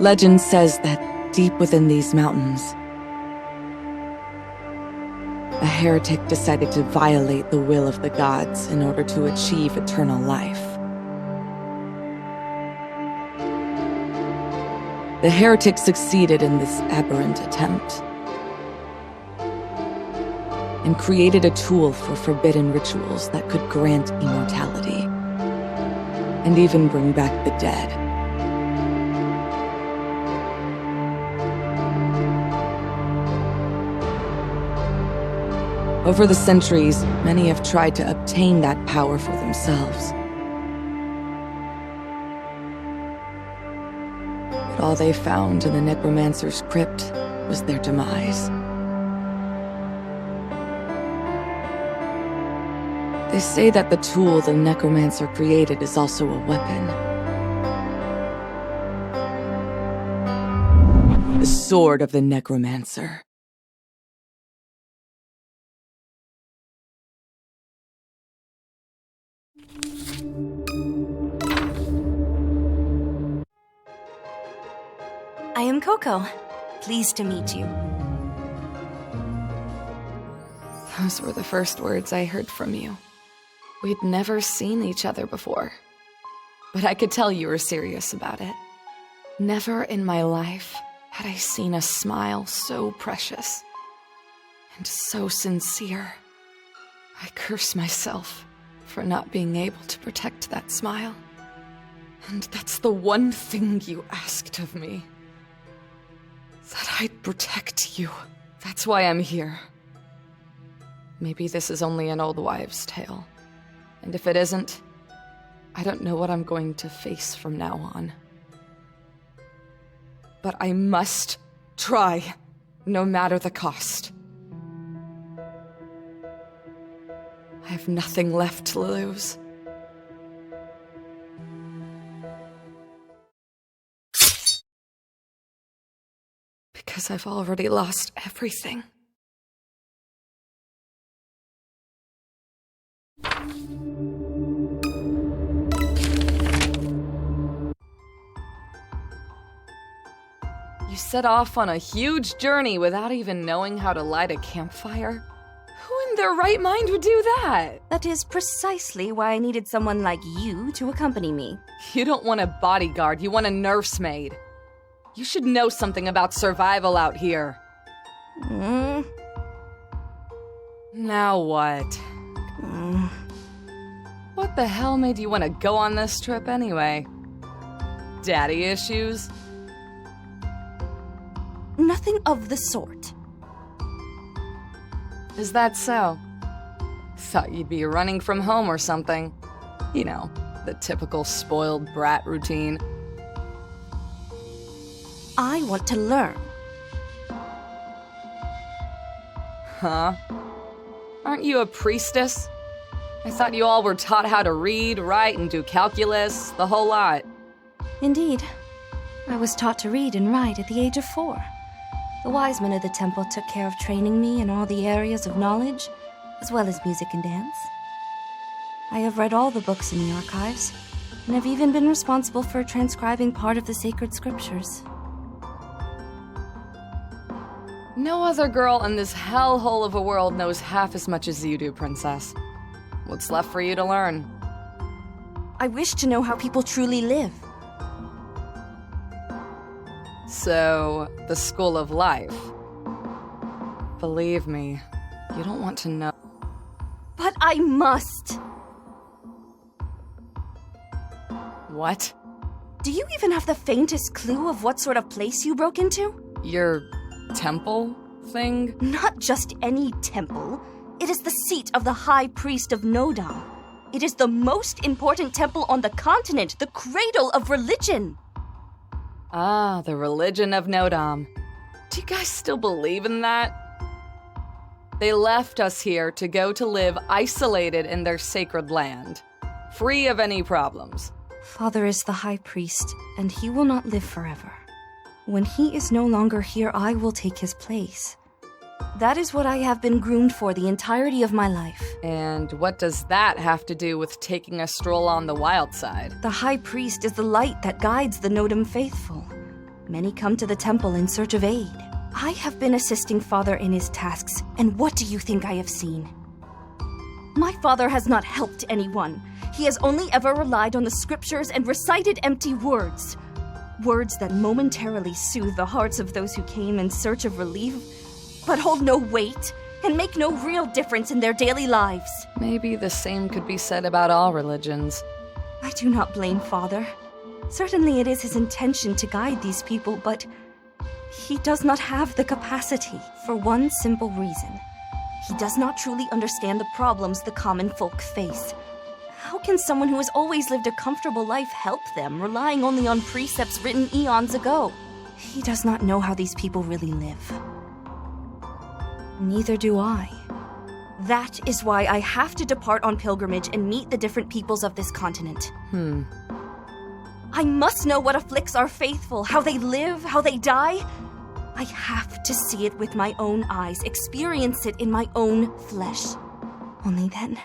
Legend says that deep within these mountains, a heretic decided to violate the will of the gods in order to achieve eternal life. The heretic succeeded in this aberrant attempt and created a tool for forbidden rituals that could grant immortality and even bring back the dead. Over the centuries, many have tried to obtain that power for themselves. But all they found in the Necromancer's crypt was their demise. They say that the tool the Necromancer created is also a weapon. The sword of the Necromancer. I am Coco. Pleased to meet you. Those were the first words I heard from you. We'd never seen each other before, but I could tell you were serious about it. Never in my life had I seen a smile so precious and so sincere. I curse myself for not being able to protect that smile. And that's the one thing you asked of me. That I'd protect you. That's why I'm here. Maybe this is only an old wives' tale. And if it isn't, I don't know what I'm going to face from now on. But I must try, no matter the cost. I have nothing left to lose. Because I've already lost everything. You set off on a huge journey without even knowing how to light a campfire? Who in their right mind would do that? That is precisely why I needed someone like you to accompany me. You don't want a bodyguard, you want a nursemaid. You should know something about survival out here. Now what? What the hell made you want to go on this trip anyway? Daddy issues? Nothing of the sort. Is that so? Thought you'd be running from home or something. You know, the typical spoiled brat routine. I want to learn. Huh? Aren't you a priestess? I thought you all were taught how to read, write, and do calculus, the whole lot. Indeed. I was taught to read and write at the age of 4. The wise men of the temple took care of training me in all the areas of knowledge, as well as music and dance. I have read all the books in the archives, and have even been responsible for transcribing part of the sacred scriptures. No other girl in this hellhole of a world knows half as much as you do, Princess. What's left for you to learn? I wish to know how people truly live. So, the school of life. Believe me, you don't want to know. But I must! What? Do you even have the faintest clue of what sort of place you broke into? Your temple thing? Not just any temple. It is the seat of the High Priest of Nodam. It is the most important temple on the continent, the cradle of religion. Ah, the religion of Nodam. Do you guys still believe in that? They left us here to go to live isolated in their sacred land, free of any problems. Father is the High Priest, and he will not live forever. When he is no longer here, I will take his place. That is what I have been groomed for the entirety of my life. And what does that have to do with taking a stroll on the wild side? The High Priest is the light that guides the Nodam faithful. Many come to the temple in search of aid. I have been assisting Father in his tasks, and what do you think I have seen? My father has not helped anyone. He has only ever relied on the scriptures and recited empty words. Words that momentarily soothe the hearts of those who came in search of relief, but hold no weight and make no real difference in their daily lives. Maybe the same could be said about all religions. I do not blame Father. Certainly it is his intention to guide these people, but he does not have the capacity for one simple reason. He does not truly understand the problems the common folk face. How can someone who has always lived a comfortable life help them, relying only on precepts written eons ago? He does not know how these people really live. Neither do I. That is why I have to depart on pilgrimage and meet the different peoples of this continent. I must know what afflicts our faithful, how they live, how they die. I have to see it with my own eyes, experience it in my own flesh. Only then...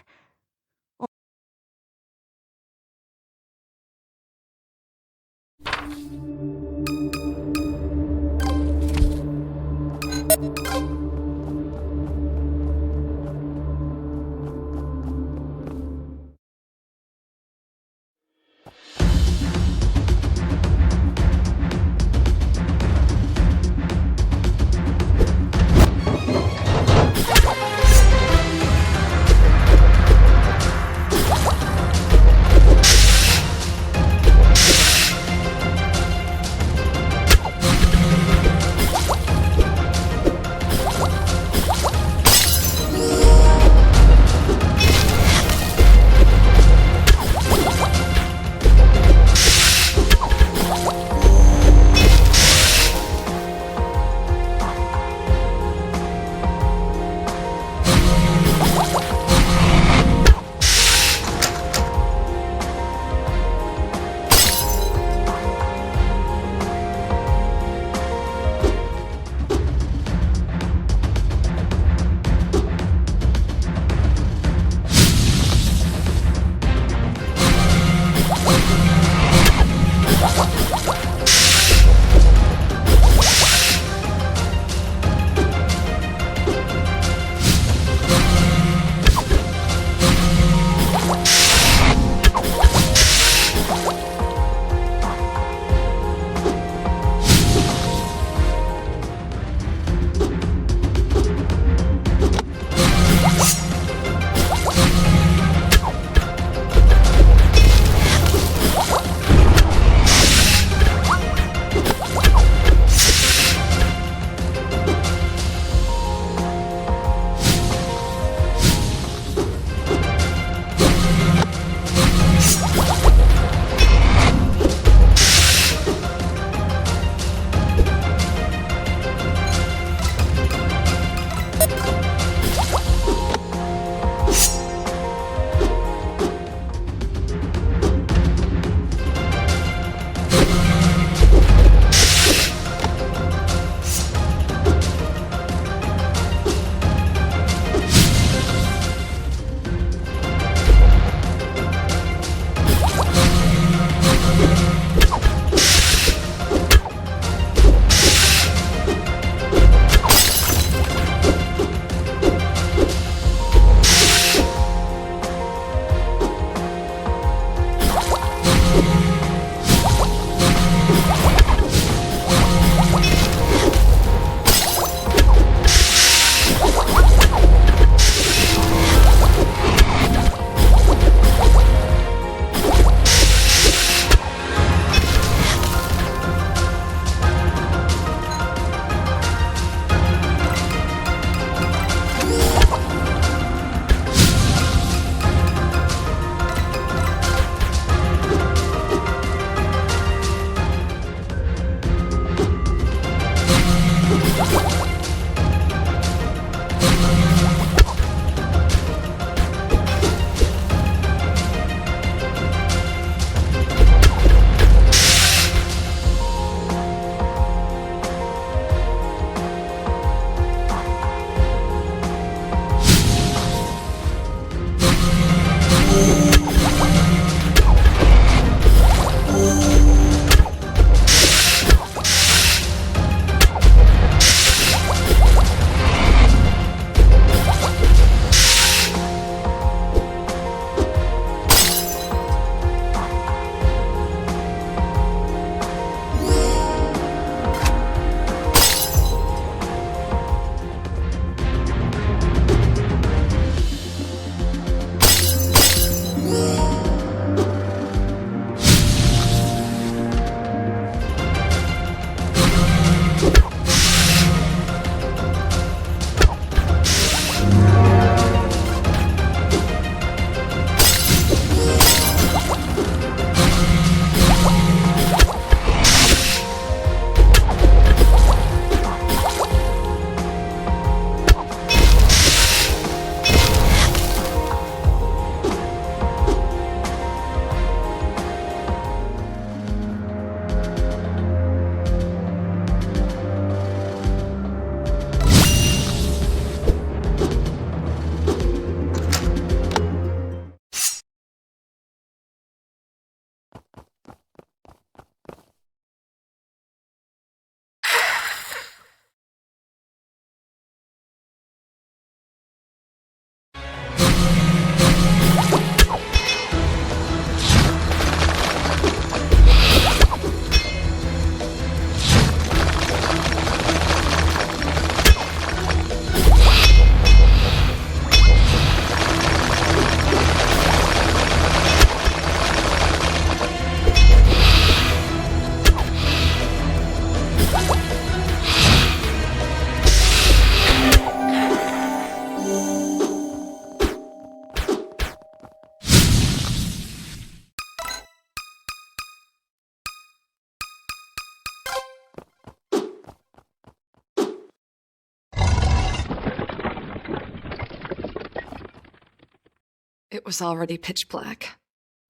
It was already pitch black.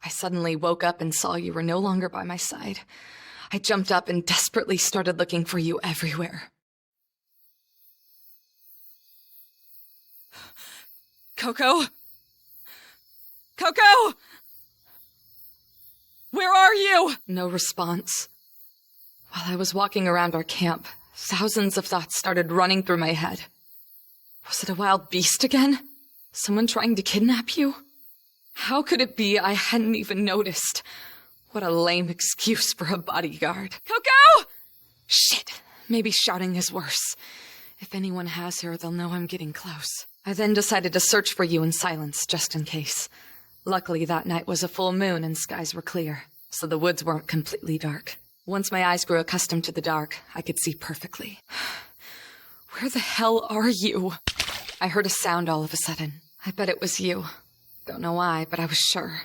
I suddenly woke up and saw you were no longer by my side. I jumped up and desperately started looking for you everywhere. Coco? Coco! Where are you? No response. While I was walking around our camp, thousands of thoughts started running through my head. Was it a wild beast again? Someone trying to kidnap you? How could it be I hadn't even noticed? What a lame excuse for a bodyguard. Coco! Shit, maybe shouting is worse. If anyone has her, they'll know I'm getting close. I then decided to search for you in silence, just in case. Luckily, that night was a full moon and skies were clear, so the woods weren't completely dark. Once my eyes grew accustomed to the dark, I could see perfectly. Where the hell are you? I heard a sound all of a sudden. I bet it was you. Don't know why, but I was sure.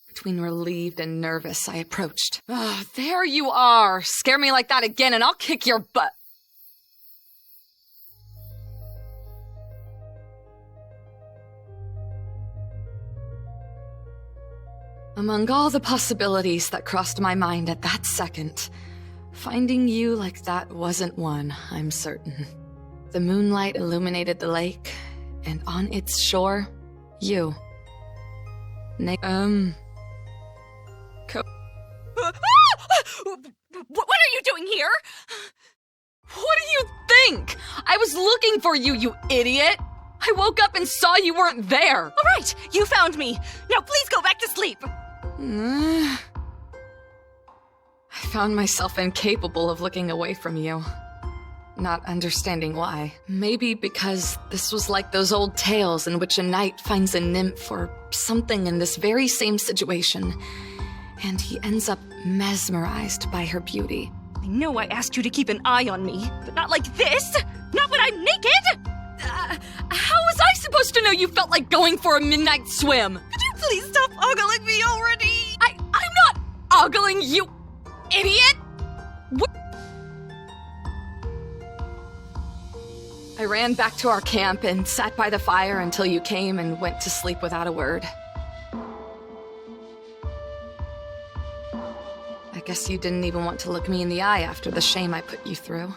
Between relieved and nervous, I approached. Oh, there you are! Scare me like that again and I'll kick your butt! Among all the possibilities that crossed my mind at that second, finding you like that wasn't one, I'm certain. The moonlight illuminated the lake, and on its shore, you. What are you doing here? What do you think? I was looking for you, you idiot! I woke up and saw you weren't there! All right, you found me. Now please go back to sleep. I found myself incapable of looking away from you. Not understanding why. Maybe because this was like those old tales in which a knight finds a nymph or something in this very same situation, and he ends up mesmerized by her beauty. I know I asked you to keep an eye on me, but not like this! Not when I'm naked! How was I supposed to know you felt like going for a midnight swim? Could you please stop ogling me already? I'm not ogling you, idiot! I ran back to our camp and sat by the fire until you came and went to sleep without a word. I guess you didn't even want to look me in the eye after the shame I put you through.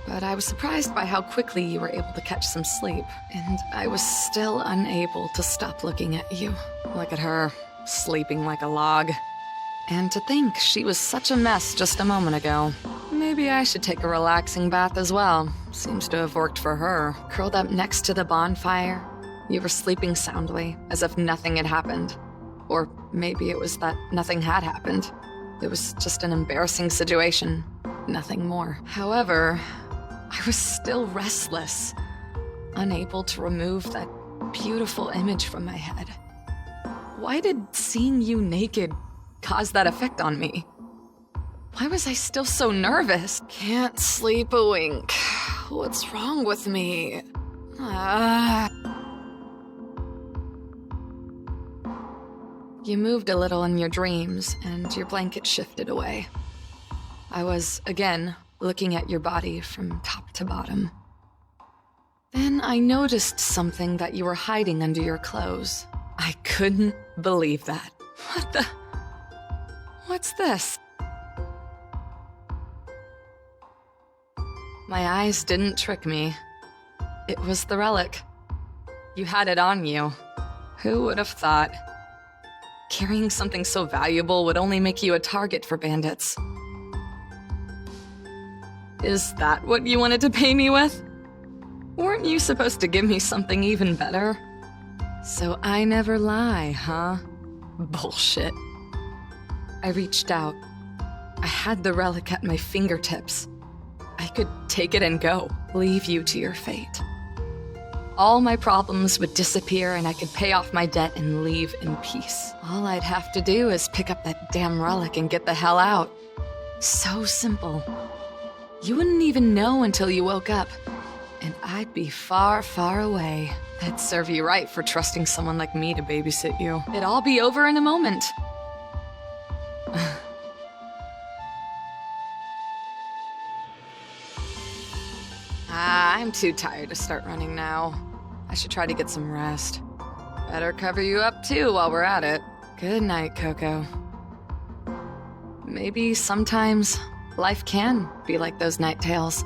But I was surprised by how quickly you were able to catch some sleep, and I was still unable to stop looking at you. Look at her, sleeping like a log. And to think she was such a mess just a moment ago. Maybe I should take a relaxing bath as well. Seems to have worked for her. Curled up next to the bonfire, you were sleeping soundly, as if nothing had happened. Or maybe it was that nothing had happened. It was just an embarrassing situation, nothing more. However, I was still restless, unable to remove that beautiful image from my head. Why did seeing you naked cause that effect on me? Why was I still so nervous? Can't sleep a wink. What's wrong with me? You moved a little in your dreams, and your blanket shifted away. I was, again, looking at your body from top to bottom. Then I noticed something that you were hiding under your clothes. I couldn't believe that. What's this? My eyes didn't trick me. It was the relic. You had it on you. Who would have thought? Carrying something so valuable would only make you a target for bandits. Is that what you wanted to pay me with? Weren't you supposed to give me something even better? So I never lie, huh? Bullshit. I reached out. I had the relic at my fingertips. I could take it and go, leave you to your fate. All my problems would disappear and I could pay off my debt and leave in peace. All I'd have to do is pick up that damn relic and get the hell out. So simple. You wouldn't even know until you woke up, and I'd be far, far away. That'd serve you right for trusting someone like me to babysit you. It'd all be over in a moment. I'm too tired to start running now. I should try to get some rest. Better cover you up too while we're at it. Good night, Coco. Maybe sometimes life can be like those night tales.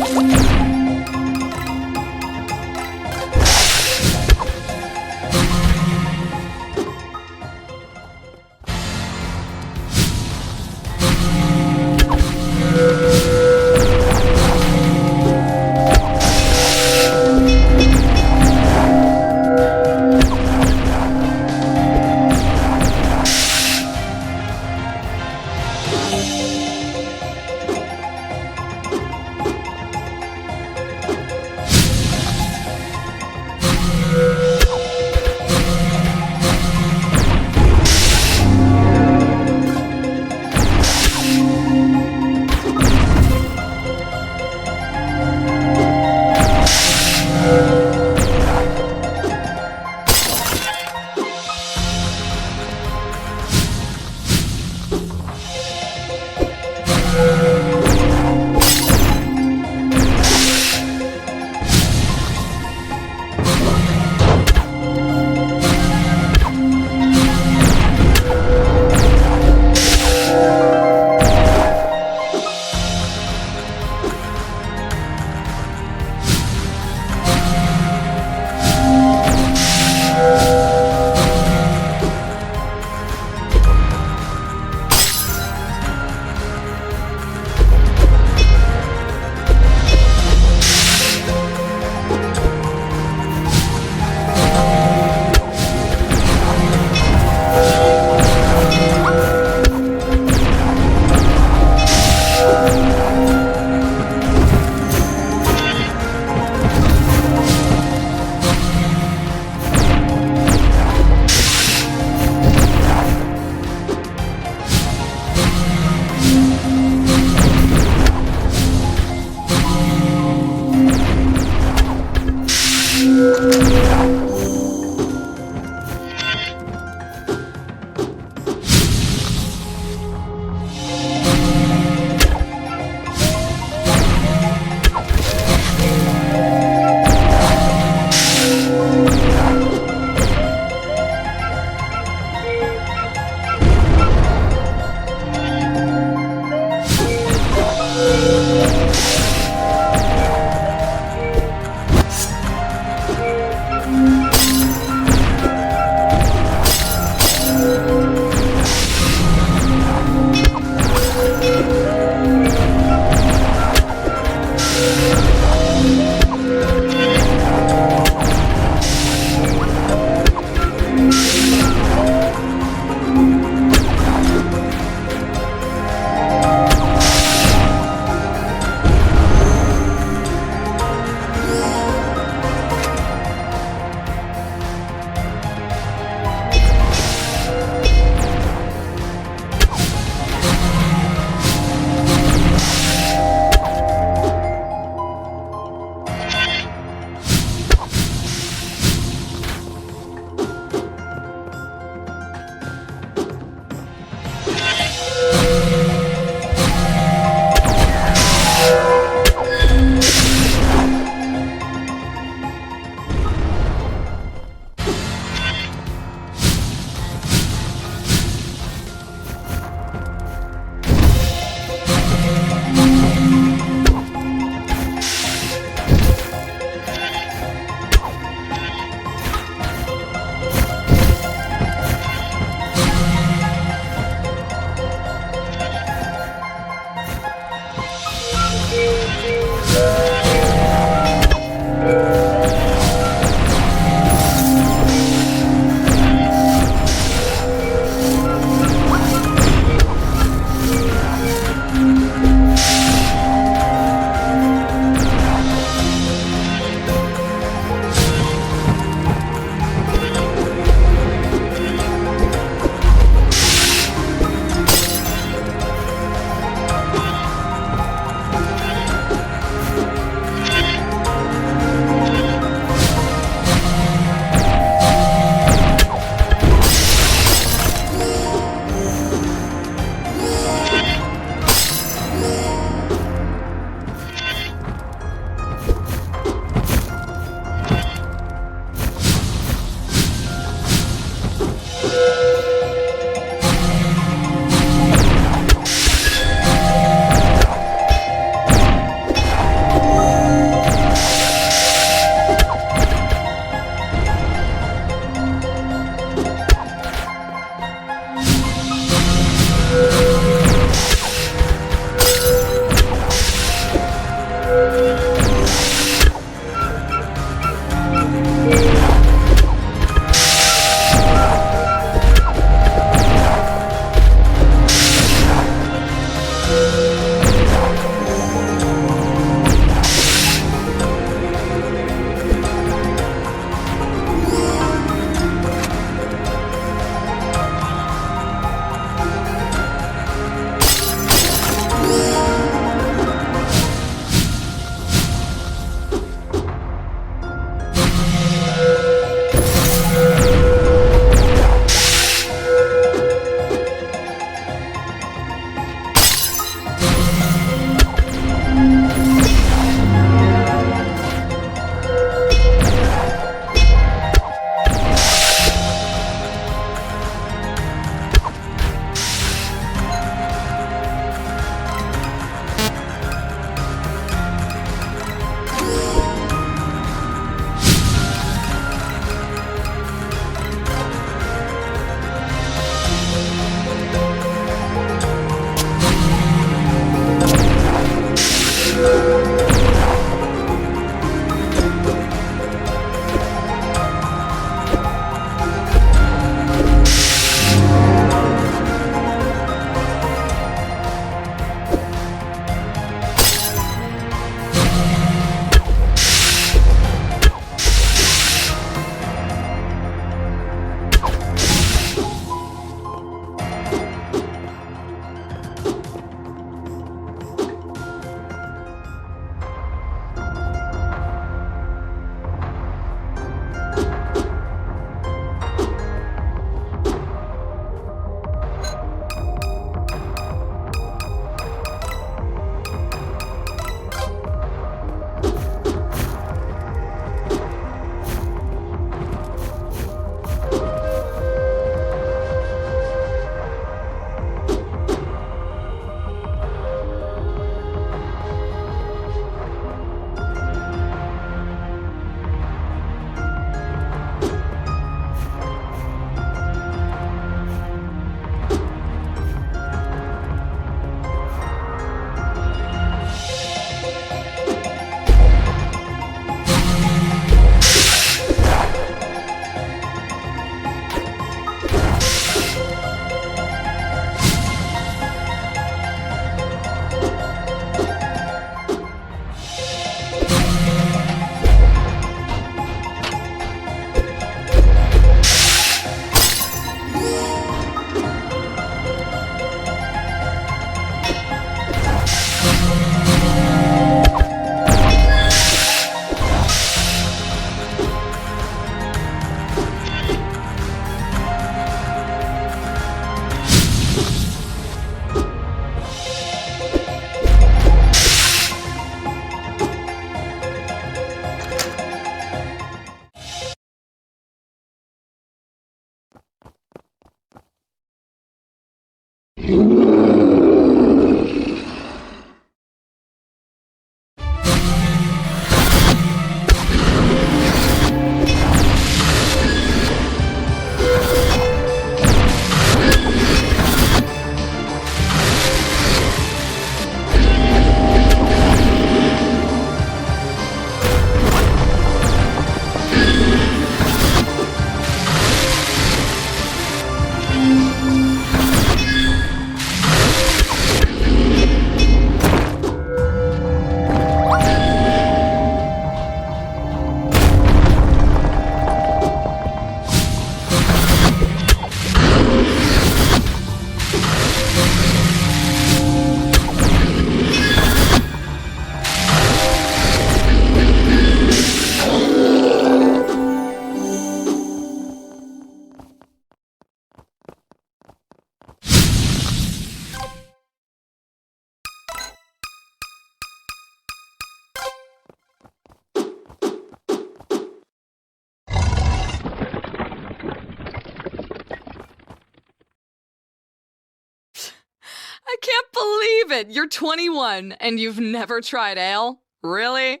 believe it! You're 21, and you've never tried ale? Really?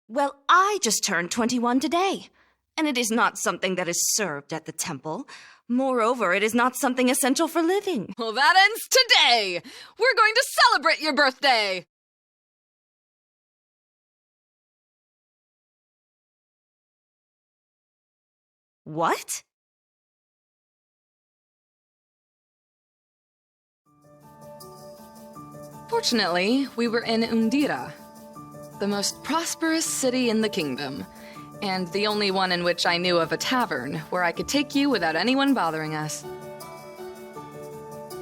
Well, I just turned 21 today, and it is not something that is served at the temple. Moreover, it is not something essential for living. Well, that ends today! We're going to celebrate your birthday! What? Fortunately, we were in Undira, the most prosperous city in the kingdom, and the only one in which I knew of a tavern where I could take you without anyone bothering us.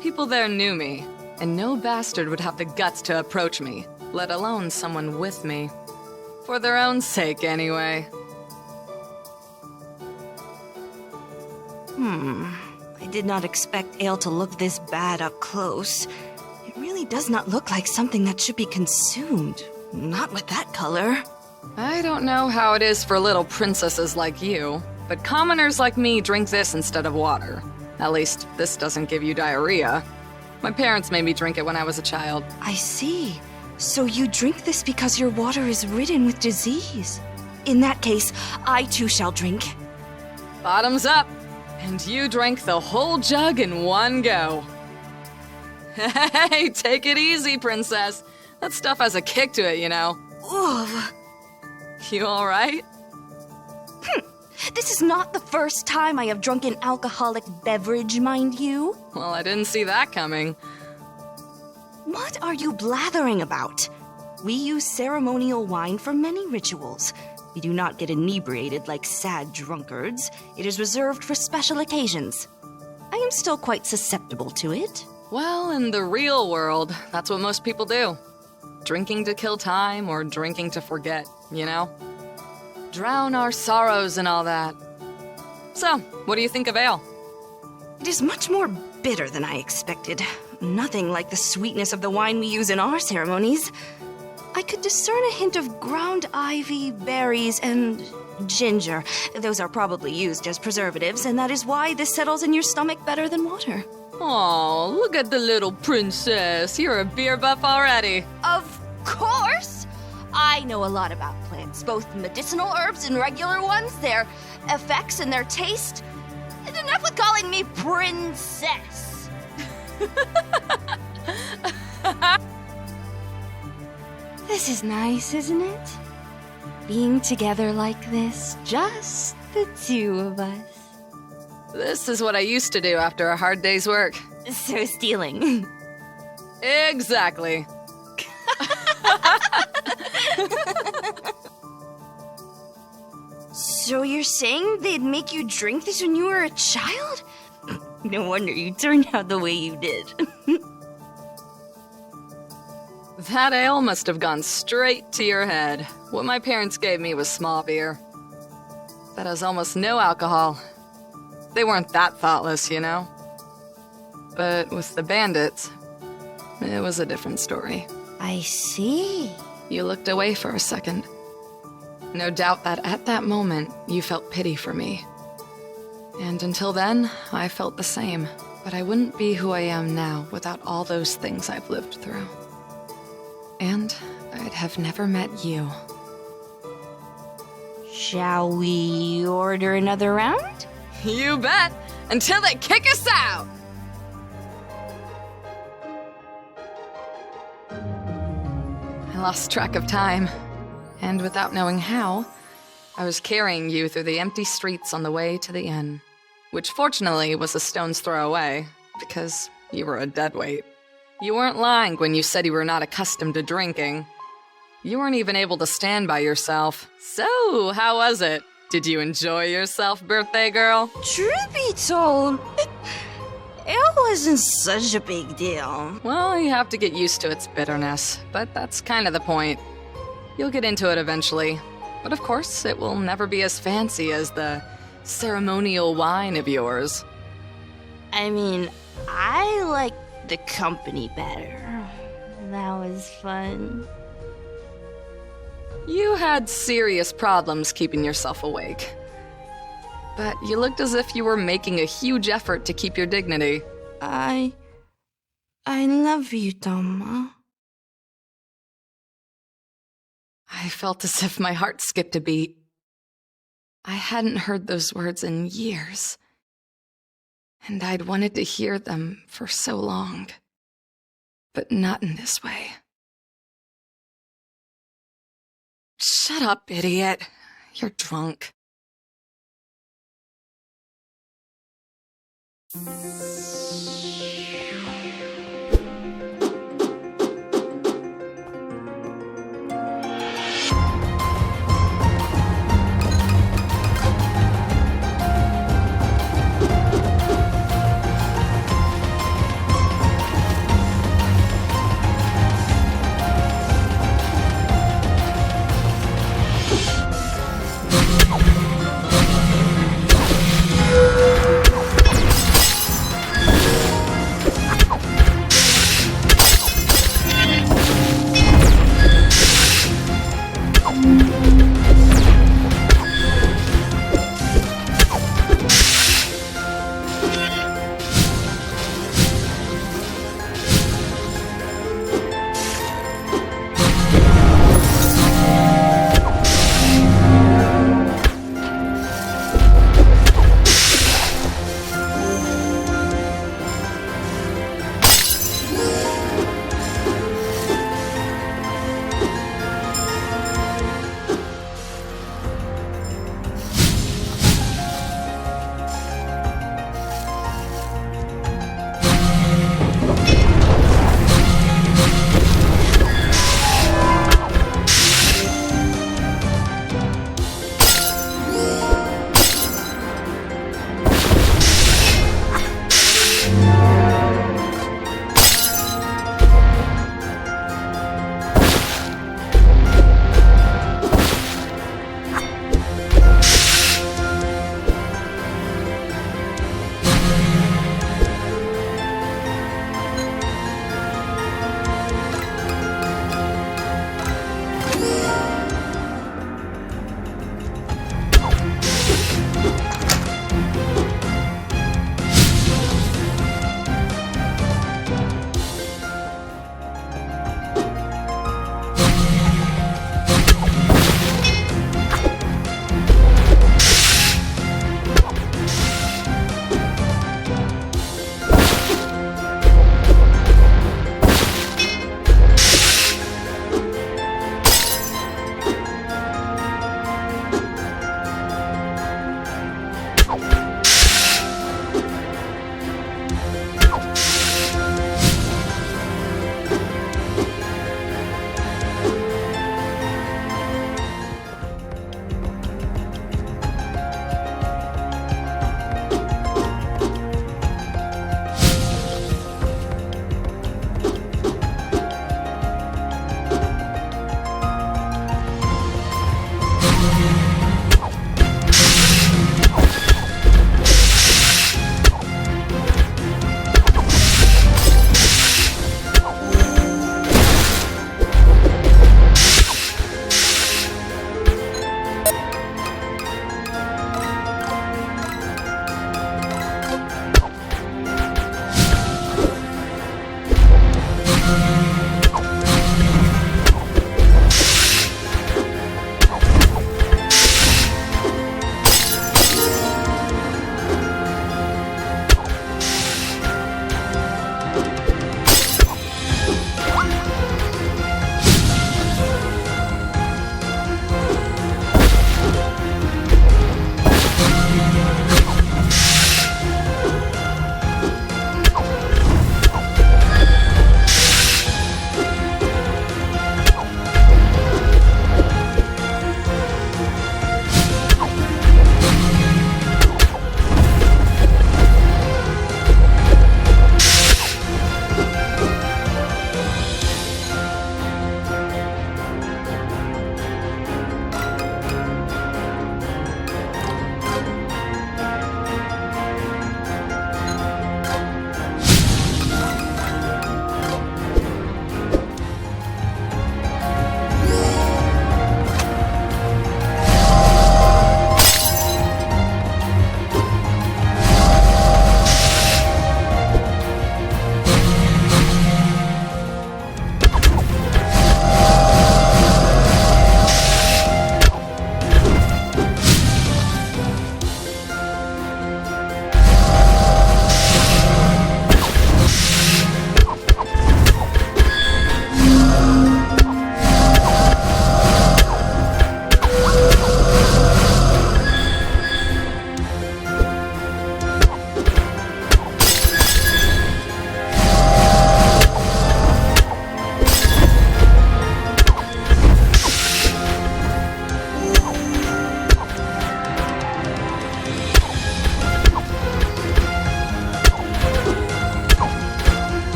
People there knew me, and no bastard would have the guts to approach me, let alone someone with me. For their own sake, anyway. I did not expect ale to look this bad up close. It really does not look like something that should be consumed. Not with that color. I don't know how it is for little princesses like you, but commoners like me drink this instead of water. At least, this doesn't give you diarrhea. My parents made me drink it when I was a child. I see. So you drink this because your water is ridden with disease. In that case, I too shall drink. Bottoms up! And you drank the whole jug in one go. Hey, take it easy, princess. That stuff has a kick to it, you know. Ugh. You alright? This is not the first time I have drunk an alcoholic beverage, mind you. Well, I didn't see that coming. What are you blathering about? We use ceremonial wine for many rituals. We do not get inebriated like sad drunkards. It is reserved for special occasions. I am still quite susceptible to it. Well, in the real world, that's what most people do. Drinking to kill time or drinking to forget, you know? Drown our sorrows and all that. So, what do you think of ale? It is much more bitter than I expected. Nothing like the sweetness of the wine we use in our ceremonies. I could discern a hint of ground ivy, berries, and ginger. Those are probably used as preservatives, and that is why this settles in your stomach better than water. Aw, look at the little princess. You're a beer buff already. Of course! I know a lot about plants, both medicinal herbs and regular ones, their effects and their taste. And enough with calling me princess. This is nice, isn't it? Being together like this, just the two of us. This is what I used to do after a hard day's work. So stealing. Exactly. So you're saying they'd make you drink this when you were a child? No wonder you turned out the way you did. That ale must have gone straight to your head. What my parents gave me was small beer. That has almost no alcohol. They weren't that thoughtless, you know? But with the bandits, it was a different story. I see. You looked away for a second. No doubt that at that moment, you felt pity for me. And until then, I felt the same. But I wouldn't be who I am now without all those things I've lived through. And I'd have never met you. Shall we order another round? You bet! Until they kick us out! I lost track of time, and without knowing how, I was carrying you through the empty streets on the way to the inn, which fortunately was a stone's throw away, because you were a deadweight. You weren't lying when you said you were not accustomed to drinking. You weren't even able to stand by yourself. So, how was it? Did you enjoy yourself, birthday girl? Truth be told, it wasn't such a big deal. Well, you have to get used to its bitterness, but that's kind of the point. You'll get into it eventually. But of course, it will never be as fancy as the ceremonial wine of yours. I mean, I like the company better. That was fun. You had serious problems keeping yourself awake. But you looked as if you were making a huge effort to keep your dignity. I I love you, Dama. I felt as if my heart skipped a beat. I hadn't heard those words in years, and I'd wanted to hear them for so long, but not in this way. Shut up, idiot. You're drunk.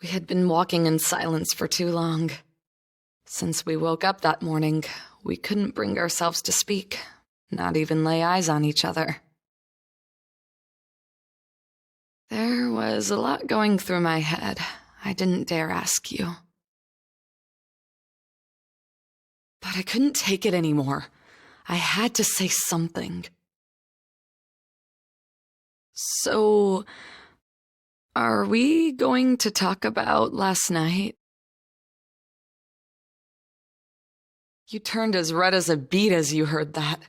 We had been walking in silence for too long. Since we woke up that morning, we couldn't bring ourselves to speak, not even lay eyes on each other. was a lot going through my head. I didn't dare ask you. But I couldn't take it anymore. I had to say something. So, are we going to talk about last night? You turned as red as a beet as you heard that.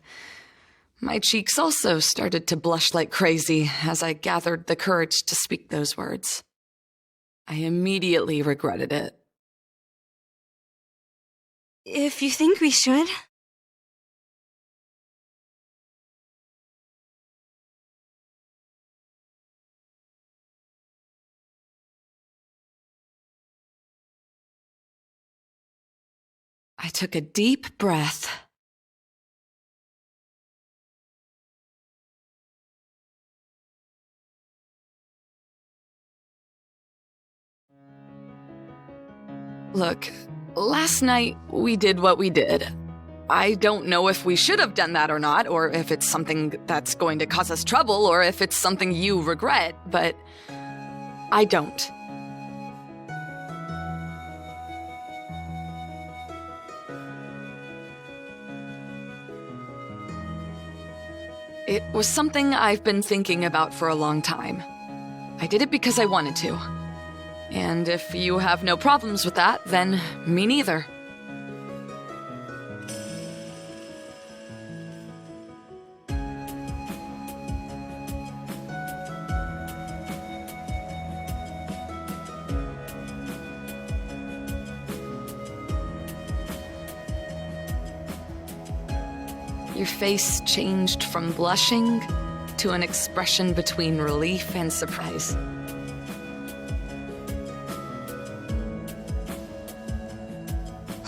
My cheeks also started to blush like crazy as I gathered the courage to speak those words. I immediately regretted it. If you think we should. I took a deep breath. Look, last night we did what we did. I don't know if we should have done that or not, or if it's something that's going to cause us trouble, or if it's something you regret, but I don't. It was something I've been thinking about for a long time. I did it because I wanted to. And if you have no problems with that, then me neither. Your face changed from blushing to an expression between relief and surprise.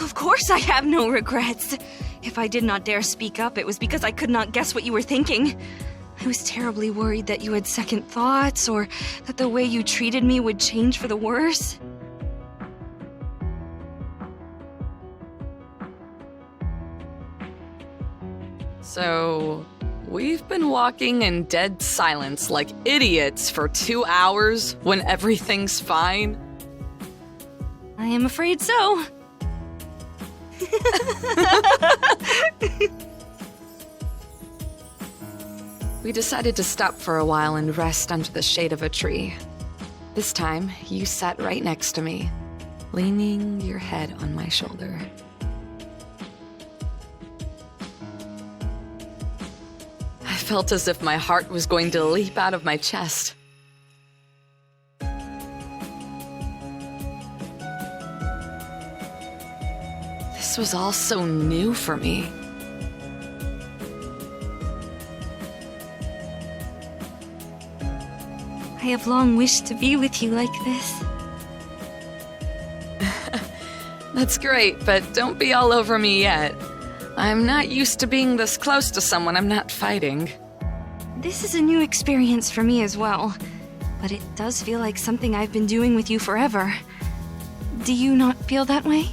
Of course I have no regrets. If I did not dare speak up, it was because I could not guess what you were thinking. I was terribly worried that you had second thoughts, or that the way you treated me would change for the worse. So, we've been walking in dead silence like idiots for 2 hours when everything's fine? I am afraid so. We decided to stop for a while and rest under the shade of a tree. This time, you sat right next to me, leaning your head on my shoulder. I felt as if my heart was going to leap out of my chest. This was all so new for me. I have long wished to be with you like this. That's great, but don't be all over me yet. I'm not used to being this close to someone I'm not fighting. This is a new experience for me as well, but it does feel like something I've been doing with you forever. Do you not feel that way?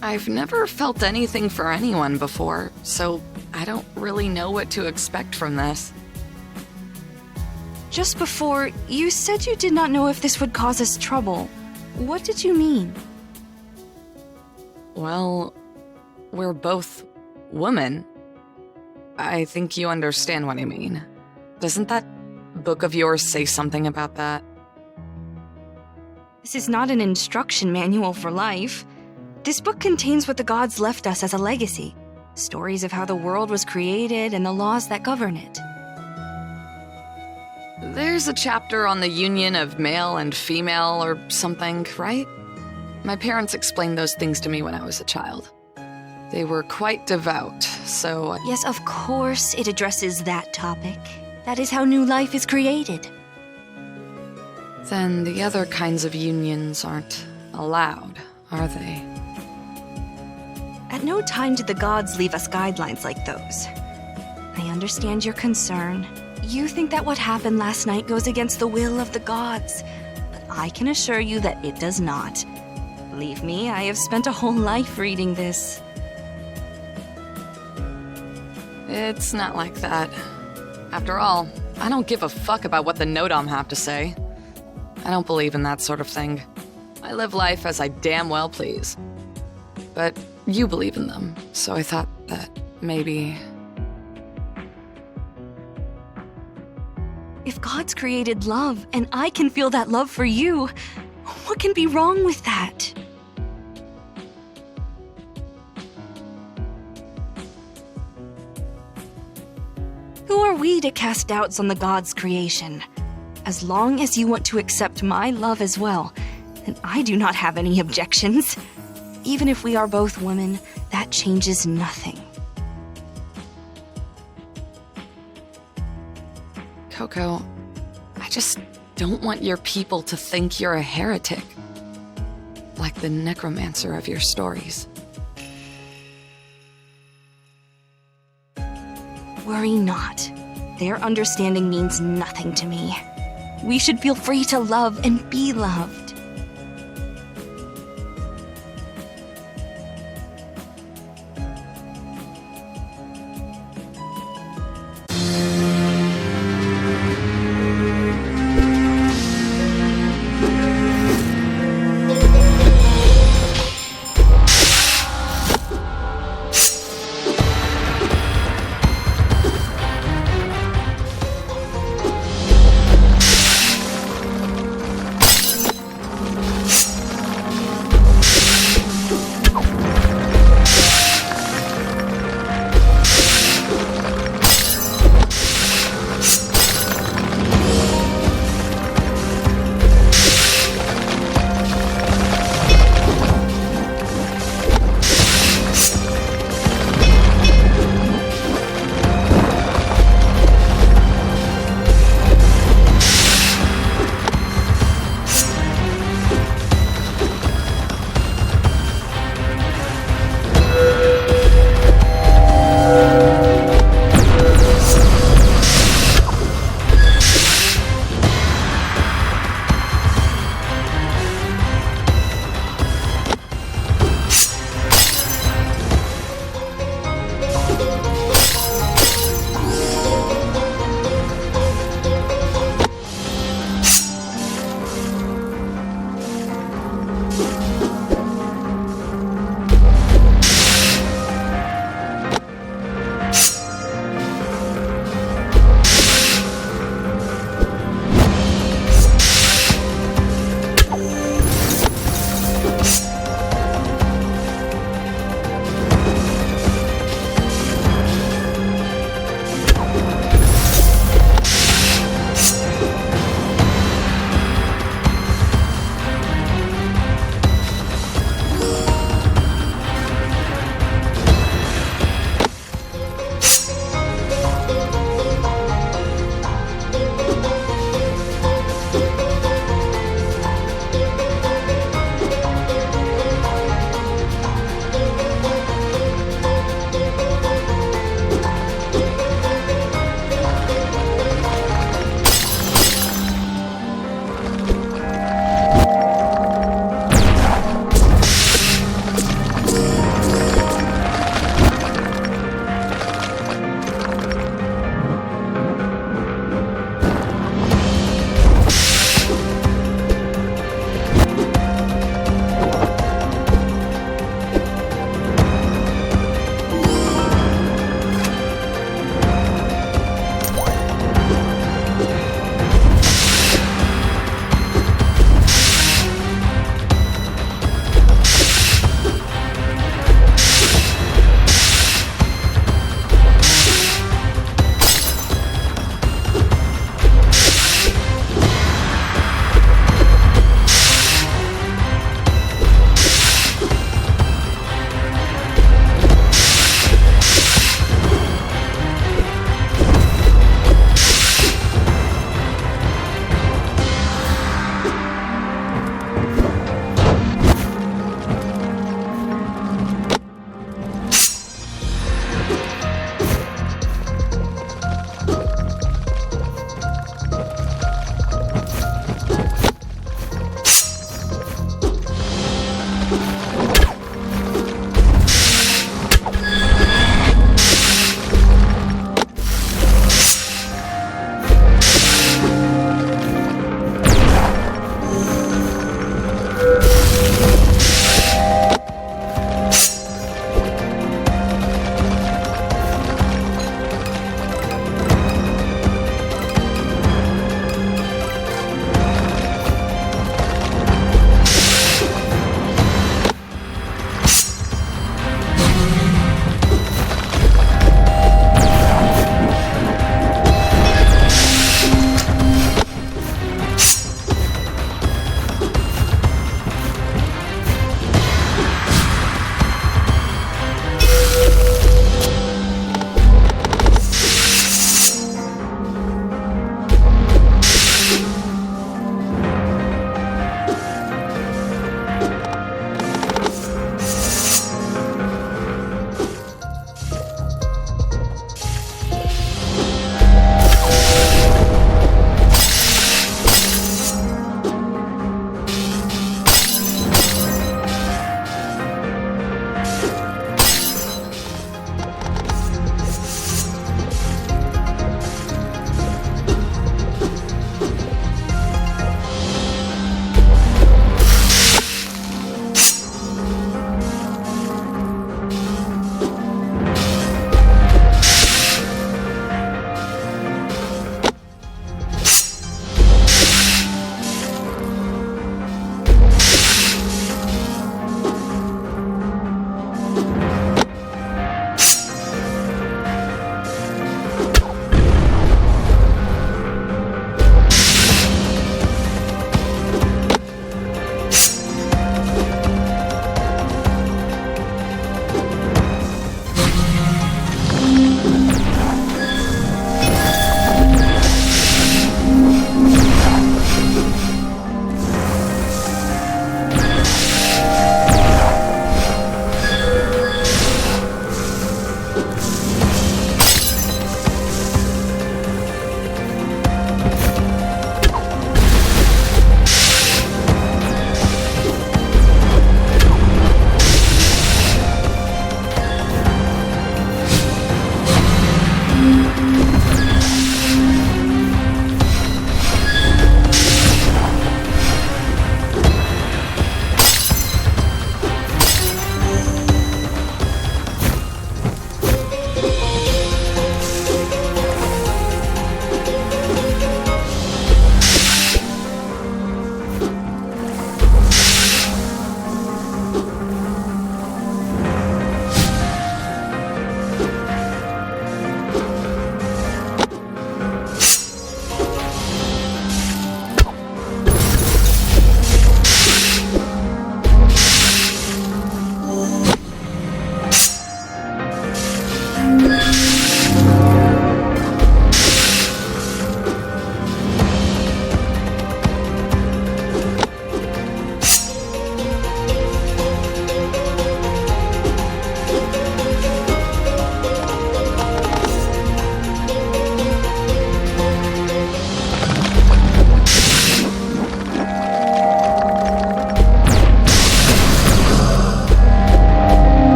I've never felt anything for anyone before, so I don't really know what to expect from this. Just before, you said you did not know if this would cause us trouble. What did you mean? Well, we're both women. I think you understand what I mean. Doesn't that book of yours say something about that? This is not an instruction manual for life. This book contains what the gods left us as a legacy. Stories of how the world was created and the laws that govern it. There's a chapter on the union of male and female or something, right? My parents explained those things to me when I was a child. They were quite devout, so... Yes, of course it addresses that topic. That is how new life is created. Then the other kinds of unions aren't allowed, are they? At no time did the gods leave us guidelines like those. I understand your concern. You think that what happened last night goes against the will of the gods, but I can assure you that it does not. Believe me, I have spent a whole life reading this. It's not like that. After all, I don't give a fuck about what the Nodom have to say. I don't believe in that sort of thing. I live life as I damn well please. But you believe in them, so I thought that maybe... If God's created love, and I can feel that love for you, what can be wrong with that? Who are we to cast doubts on the God's creation? As long as you want to accept my love as well, then I do not have any objections. Even if we are both women, that changes nothing. Coco, I just don't want your people to think you're a heretic. Like the Necromancer of your stories. Worry not. Their understanding means nothing to me. We should feel free to love and be loved.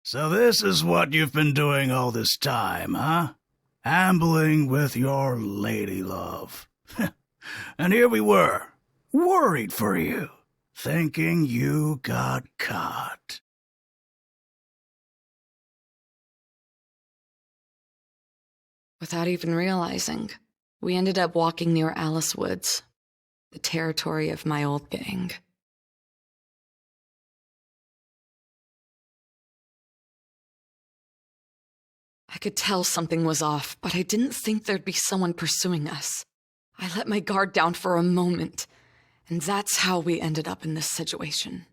So this is what you've been doing all this time, huh? Ambling with your lady love. And here we were, worried for you, thinking you got caught. Without even realizing, we ended up walking near Alice Woods, the territory of my old gang. I could tell something was off, but I didn't think there'd be someone pursuing us. I let my guard down for a moment, and that's how we ended up in this situation.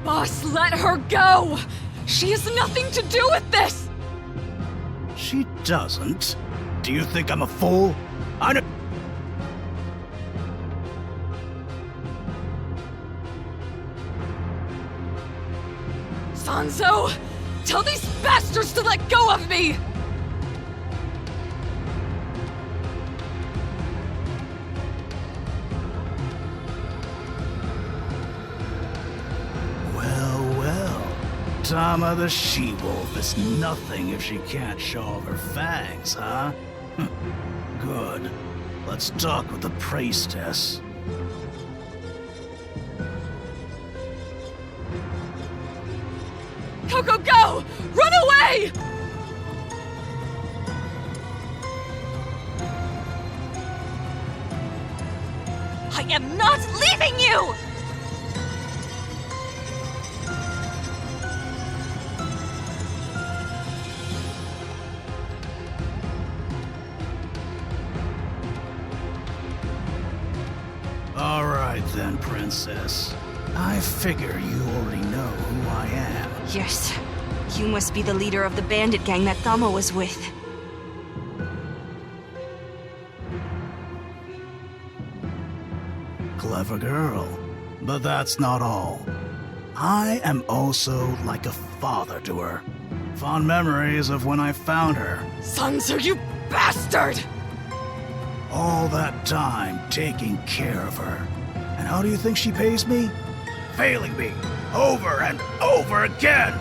Boss, let her go! She has nothing to do with this! She doesn't? Do you think I'm a fool? I know. Sanzo! Tell these bastards to let go of me! Tama the she-wolf is nothing if she can't show off her fangs, huh? Good. Let's talk with the priestess. Coco, go! Run away! I am not leaving you! All right then, princess. I figure you already know who I am. Yes. You must be the leader of the bandit gang that Thama was with. Clever girl. But that's not all. I am also like a father to her. Fond memories of when I found her. Sanzo, you bastard! All that time taking care of her. And how do you think she pays me? Failing me over and over again!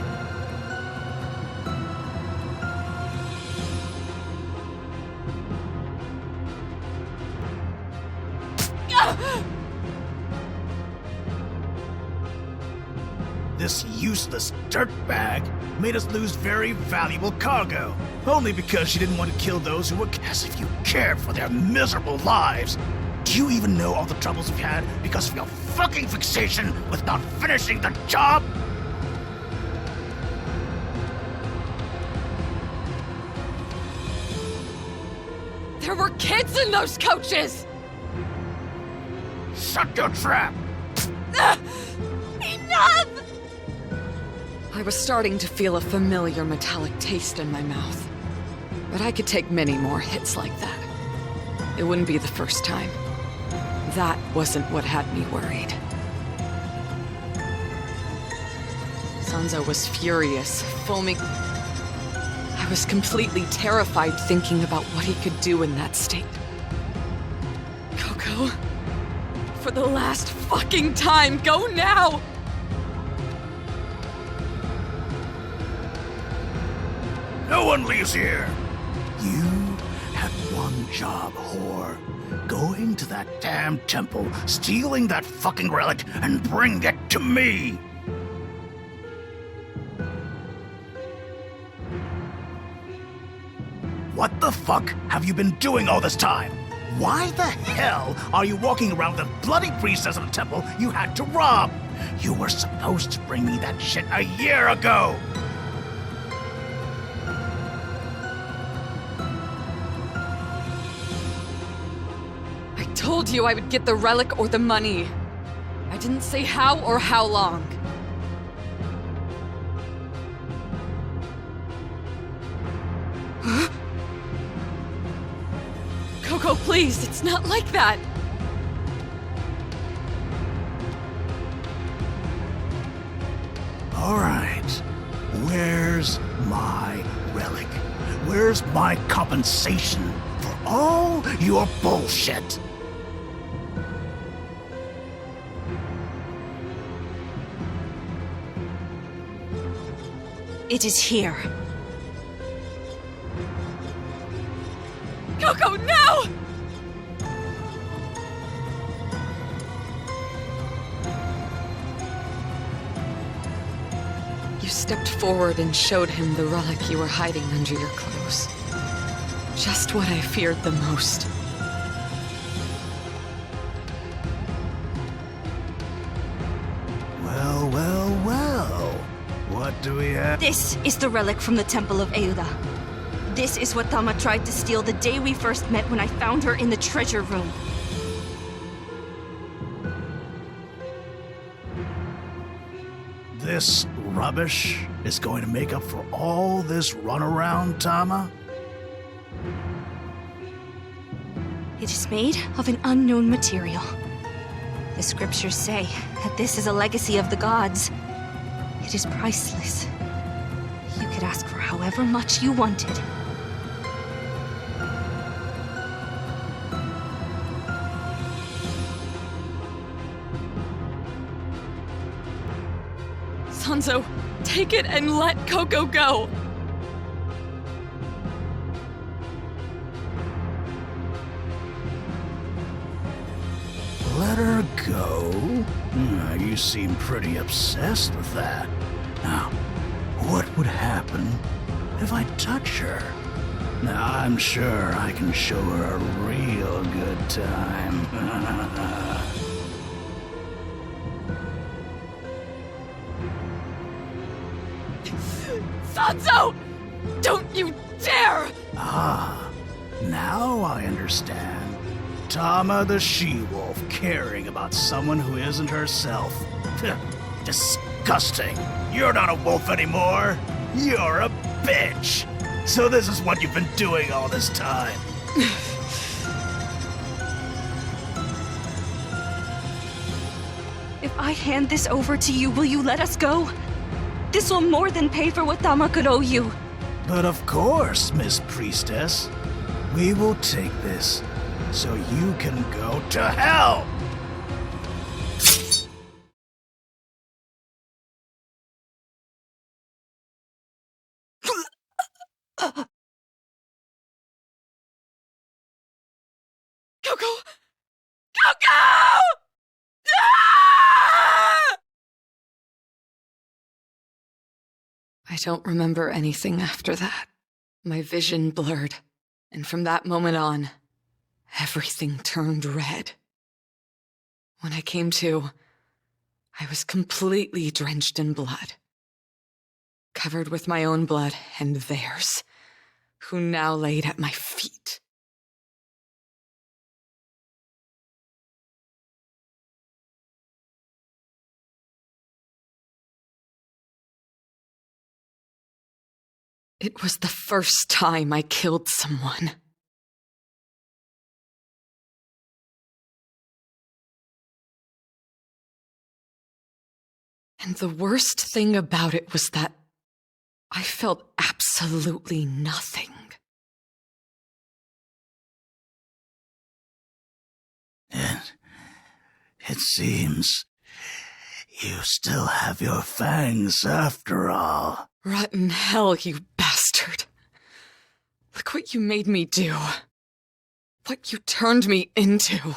This useless dirtbag made us lose very valuable cargo, only because she didn't want to kill those who were as if you cared for their miserable lives. Do you even know all the troubles we've had because of your fucking fixation with not finishing the job? There were kids in those coaches! Shut your trap! Enough! I was starting to feel a familiar metallic taste in my mouth. But I could take many more hits like that. It wouldn't be the first time. That wasn't what had me worried. Sanzo was furious, foaming. I was completely terrified thinking about what he could do in that state. Coco, for the last fucking time, go now! No one leaves here! You had one job, whore. Going to that damn temple, stealing that fucking relic, and bring it to me! What the fuck have you been doing all this time? Why the hell are you walking around the bloody priestess of the temple you had to rob? You were supposed to bring me that shit a year ago! I told you I would get the relic or the money. I didn't say how or how long. Huh? Coco, please, it's not like that! Alright, where's my relic? Where's my compensation for all your bullshit. It is here. Coco, no! You stepped forward and showed him the relic you were hiding under your clothes. Just what I feared the most. Well, well, well. What do we have? This is the relic from the Temple of Euda. This is what Tama tried to steal the day we first met when I found her in the treasure room. This rubbish is going to make up for all this runaround, Tama? It is made of an unknown material. The scriptures say that this is a legacy of the gods. It is priceless. You could ask for however much you wanted. Sanzo, take it and let Coco go! Let her go? You seem pretty obsessed with that. Now, what would happen if I touch her? Now, I'm sure I can show her a real good time. Sanzo! Don't you dare! Ah, now I understand. Tama the she-wolf caring about someone who isn't herself. Disgusting. You're not a wolf anymore. You're a bitch. So this is what you've been doing all this time. If I hand this over to you, will you let us go? This will more than pay for what Tama could owe you. But of course, Miss Priestess. We will take this so you can go to hell! Coco! Coco! Ah! I don't remember anything after that. My vision blurred, and from that moment on, everything turned red. When I came to, I was completely drenched in blood. Covered with my own blood and theirs, who now laid at my feet. It was the first time I killed someone. And the worst thing about it was that I felt absolutely nothing. It seems you still have your fangs after all. Rotten hell, you bastard. Look what you made me do. What you turned me into.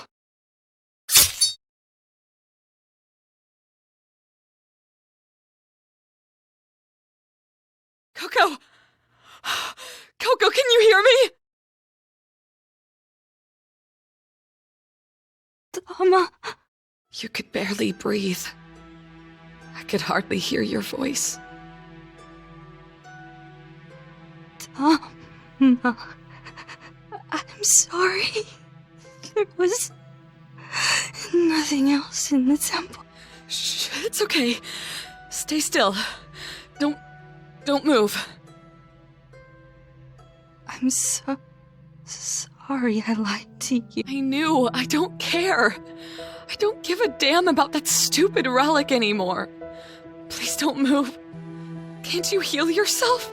Coco! Coco, can you hear me? Tama. You could barely breathe. I could hardly hear your voice. Tama. I'm sorry. There was nothing else in the temple. Shh, it's okay. Stay still. Don't move. I'm so sorry I lied to you. I knew. I don't care. I don't give a damn about that stupid relic anymore. Please don't move. Can't you heal yourself?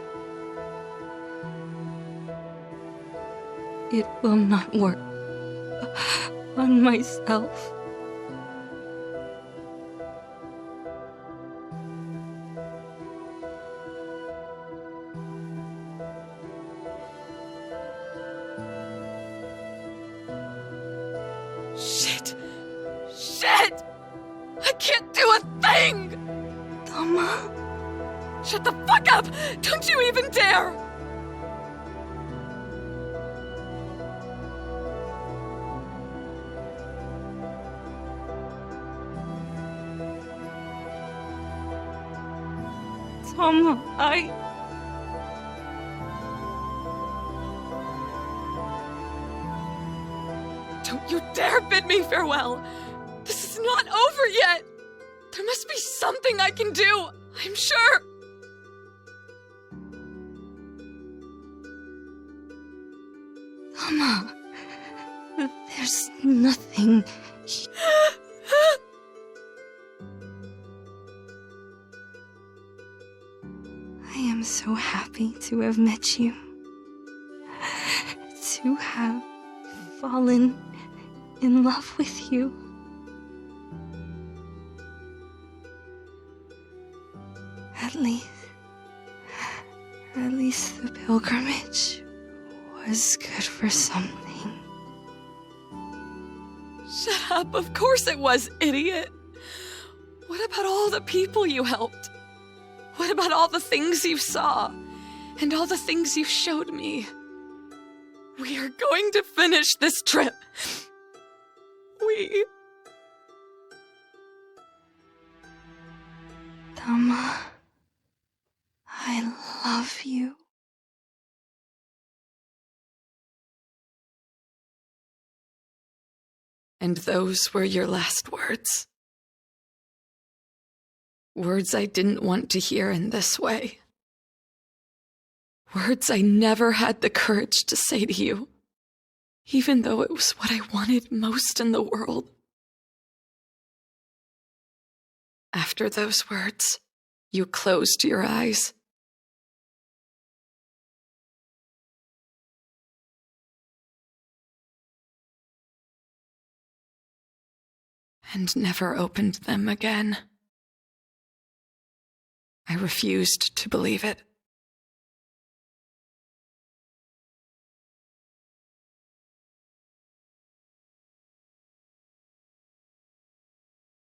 It will not work on myself. Shit! Shit! I can't do a thing! Tama. Shut the fuck up! Don't you even dare! Tama, Don't you dare bid me farewell! This is not over yet! There must be something I can do, I'm sure! Tama, there's nothing. I am so happy to have met you. To have fallen in love with you. At least the pilgrimage was good for something. Shut up, of course it was, idiot! What about all the people you helped? What about all the things you saw? And all the things you showed me? We are going to finish this trip. Tama, I love you. And those were your last words. Words I didn't want to hear in this way. Words I never had the courage to say to you, even though it was what I wanted most in the world. After those words, you closed your eyes. And never opened them again. I refused to believe it.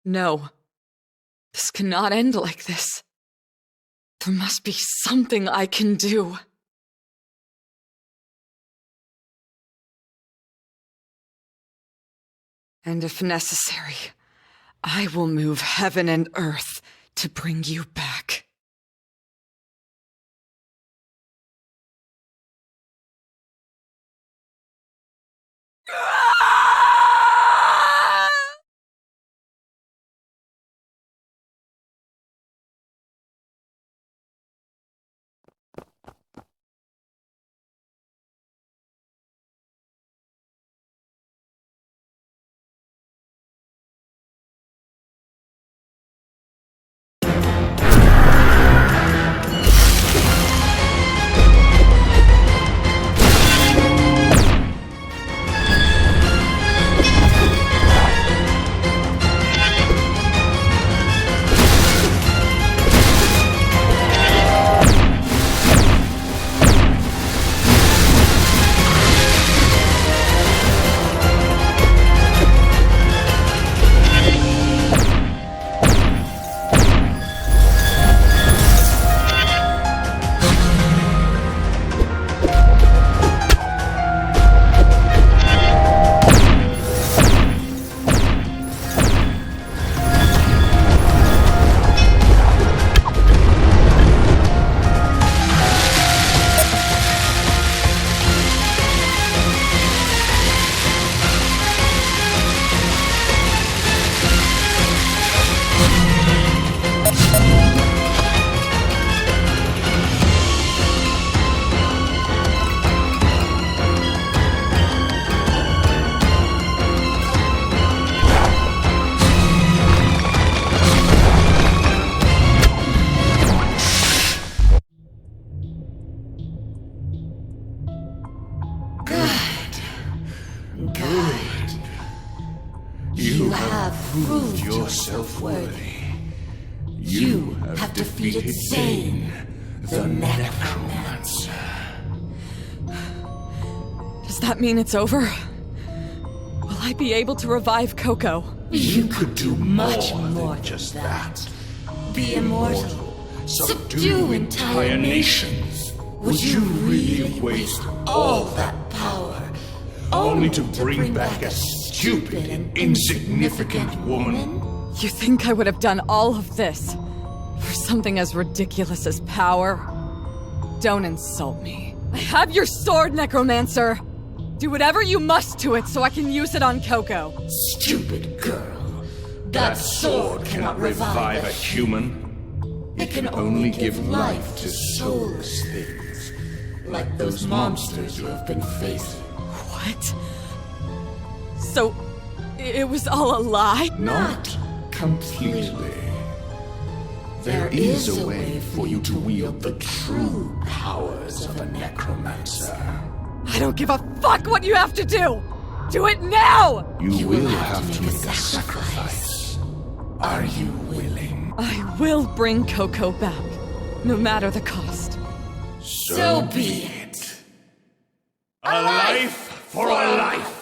No, this cannot end like this. There must be something I can do. And if necessary, I will move heaven and earth to bring you back. yourself worthy. You have defeated Zane, the Necromancer. Does that mean it's over? Will I be able to revive Coco? You could do much more than just that. Be immortal, subdue entire nations. Would you really waste all that power only to bring back a stupid and insignificant woman? You think I would have done all of this for something as ridiculous as power? Don't insult me. I have your sword, Necromancer! Do whatever you must to it so I can use it on Coco. Stupid girl. That sword cannot revive a human. It can only give life to soulless things, like those monsters you have been facing. What? So, it was all a lie? Not completely. There is a way for you to wield the true powers of a necromancer. I don't give a fuck what you have to do! Do it now! You will have to make a sacrifice. Are you willing? I will bring Coco back, no matter the cost. So be it. A life for a life.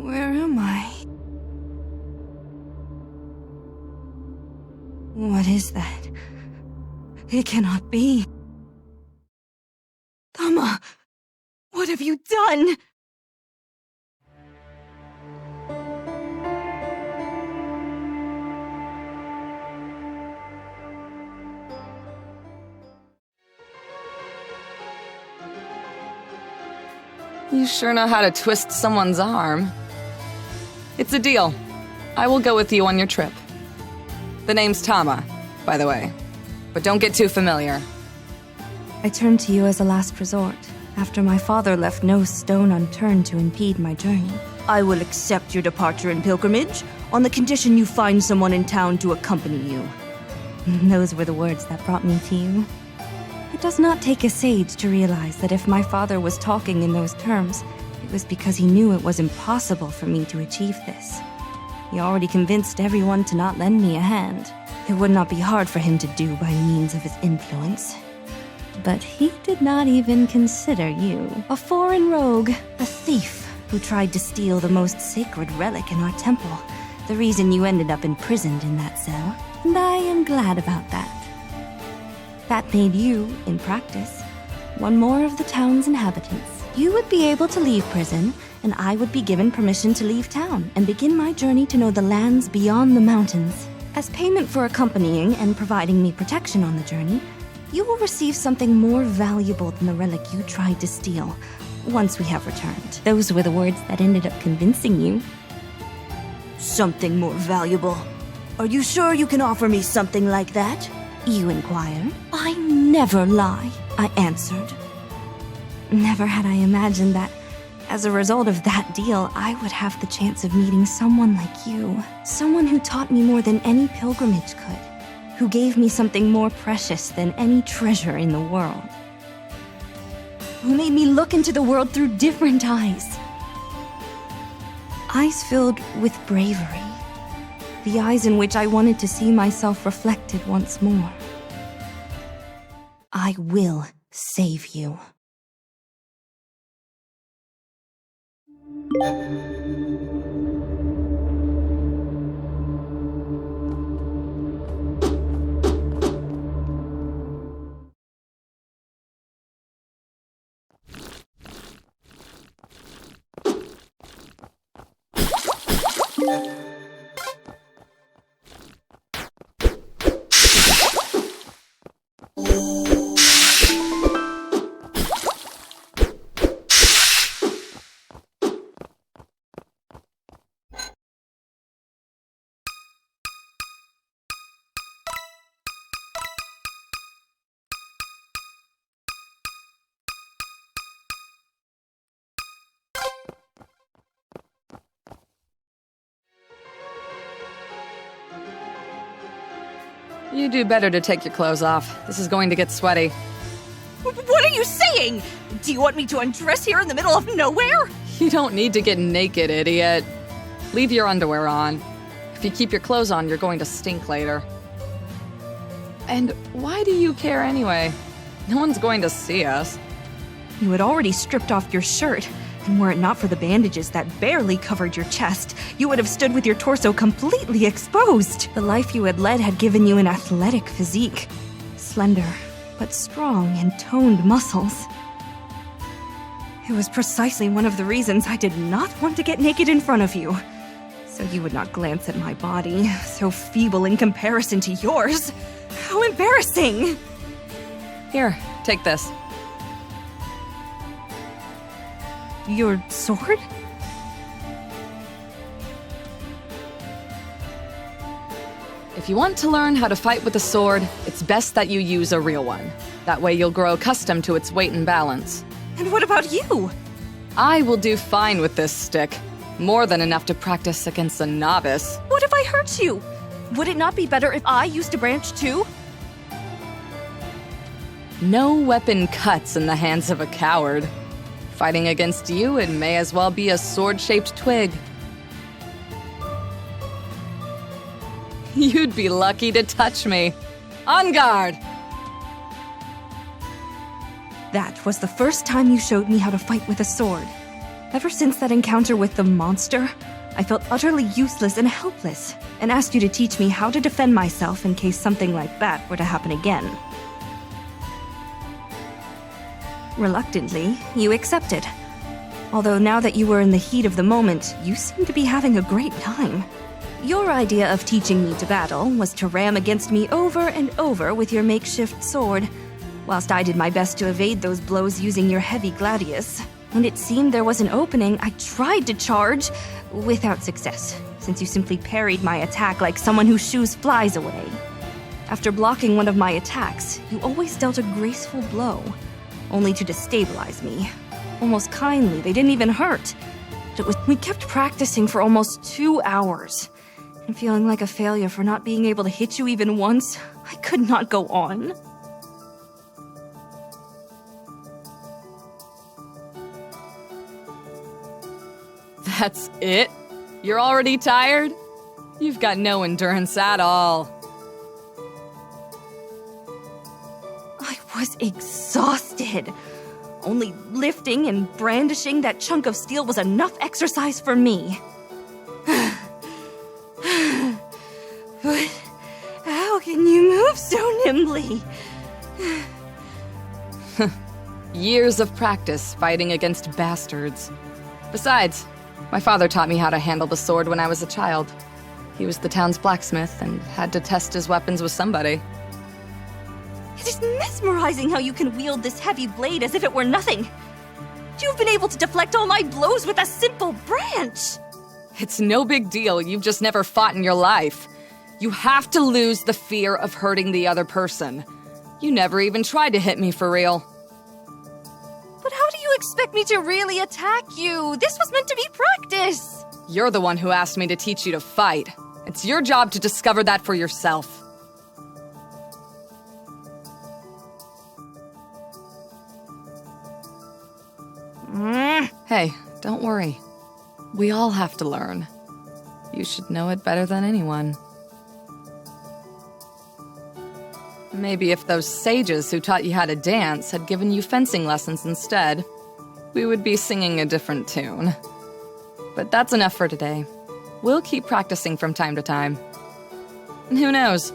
Where am I? What is that? It cannot be. Tama, what have you done? You sure know how to twist someone's arm. It's a deal. I will go with you on your trip. The name's Tama, by the way. But don't get too familiar. I turned to you as a last resort, after my father left no stone unturned to impede my journey. I will accept your departure and pilgrimage on the condition you find someone in town to accompany you. Those were the words that brought me to you. It does not take a sage to realize that if my father was talking in those terms, it was because he knew it was impossible for me to achieve this. He already convinced everyone to not lend me a hand. It would not be hard for him to do by means of his influence. But he did not even consider you. A foreign rogue, a thief who tried to steal the most sacred relic in our temple. The reason you ended up imprisoned in that cell. And I am glad about that. That made you, in practice, one more of the town's inhabitants. You would be able to leave prison, and I would be given permission to leave town and begin my journey to know the lands beyond the mountains. As payment for accompanying and providing me protection on the journey, you will receive something more valuable than the relic you tried to steal, once we have returned. Those were the words that ended up convincing you. Something more valuable? Are you sure you can offer me something like that? You inquired. I never lie, I answered. Never had I imagined that, as a result of that deal, I would have the chance of meeting someone like you. Someone who taught me more than any pilgrimage could. Who gave me something more precious than any treasure in the world. Who made me look into the world through different eyes. Eyes filled with bravery. The eyes in which I wanted to see myself reflected once more. I will save you. You do better to take your clothes off. This is going to get sweaty. What are you saying? Do you want me to undress here in the middle of nowhere? You don't need to get naked, idiot. Leave your underwear on. If you keep your clothes on, you're going to stink later. And why do you care anyway? No one's going to see us. You had already stripped off your shirt, and were it not for the bandages that barely covered your chest, you would have stood with your torso completely exposed. The life you had led had given you an athletic physique. Slender, but strong and toned muscles. It was precisely one of the reasons I did not want to get naked in front of you. So you would not glance at my body, so feeble in comparison to yours. How embarrassing! Here, take this. Your sword? If you want to learn how to fight with a sword, it's best that you use a real one. That way you'll grow accustomed to its weight and balance. And what about you? I will do fine with this stick. More than enough to practice against a novice. What if I hurt you? Would it not be better if I used a branch too? No weapon cuts in the hands of a coward. Fighting against you, it may as well be a sword-shaped twig. You'd be lucky to touch me. On guard! That was the first time you showed me how to fight with a sword. Ever since that encounter with the monster, I felt utterly useless and helpless, and asked you to teach me how to defend myself in case something like that were to happen again. Reluctantly, you accepted. Although now that you were in the heat of the moment, you seemed to be having a great time. Your idea of teaching me to battle was to ram against me over and over with your makeshift sword, whilst I did my best to evade those blows using your heavy gladius. When it seemed there was an opening, I tried to charge, without success, since you simply parried my attack like someone who shoos flies away. After blocking one of my attacks, you always dealt a graceful blow, only to destabilize me. Almost kindly, they didn't even hurt. We kept practicing for almost 2 hours, and feeling like a failure for not being able to hit you even once, I could not go on. That's it? You're already tired? You've got no endurance at all. I was exhausted. Only lifting and brandishing that chunk of steel was enough exercise for me. But how can you move so nimbly? Years of practice fighting against bastards. Besides, my father taught me how to handle the sword when I was a child. He was the town's blacksmith and had to test his weapons with somebody. It is mesmerizing how you can wield this heavy blade as if it were nothing. You've been able to deflect all my blows with a simple branch. It's no big deal, you've just never fought in your life. You have to lose the fear of hurting the other person. You never even tried to hit me for real. But how do you expect me to really attack you? This was meant to be practice. You're the one who asked me to teach you to fight. It's your job to discover that for yourself. Hey, don't worry. We all have to learn. You should know it better than anyone. Maybe if those sages who taught you how to dance had given you fencing lessons instead, we would be singing a different tune. But that's enough for today. We'll keep practicing from time to time. And who knows?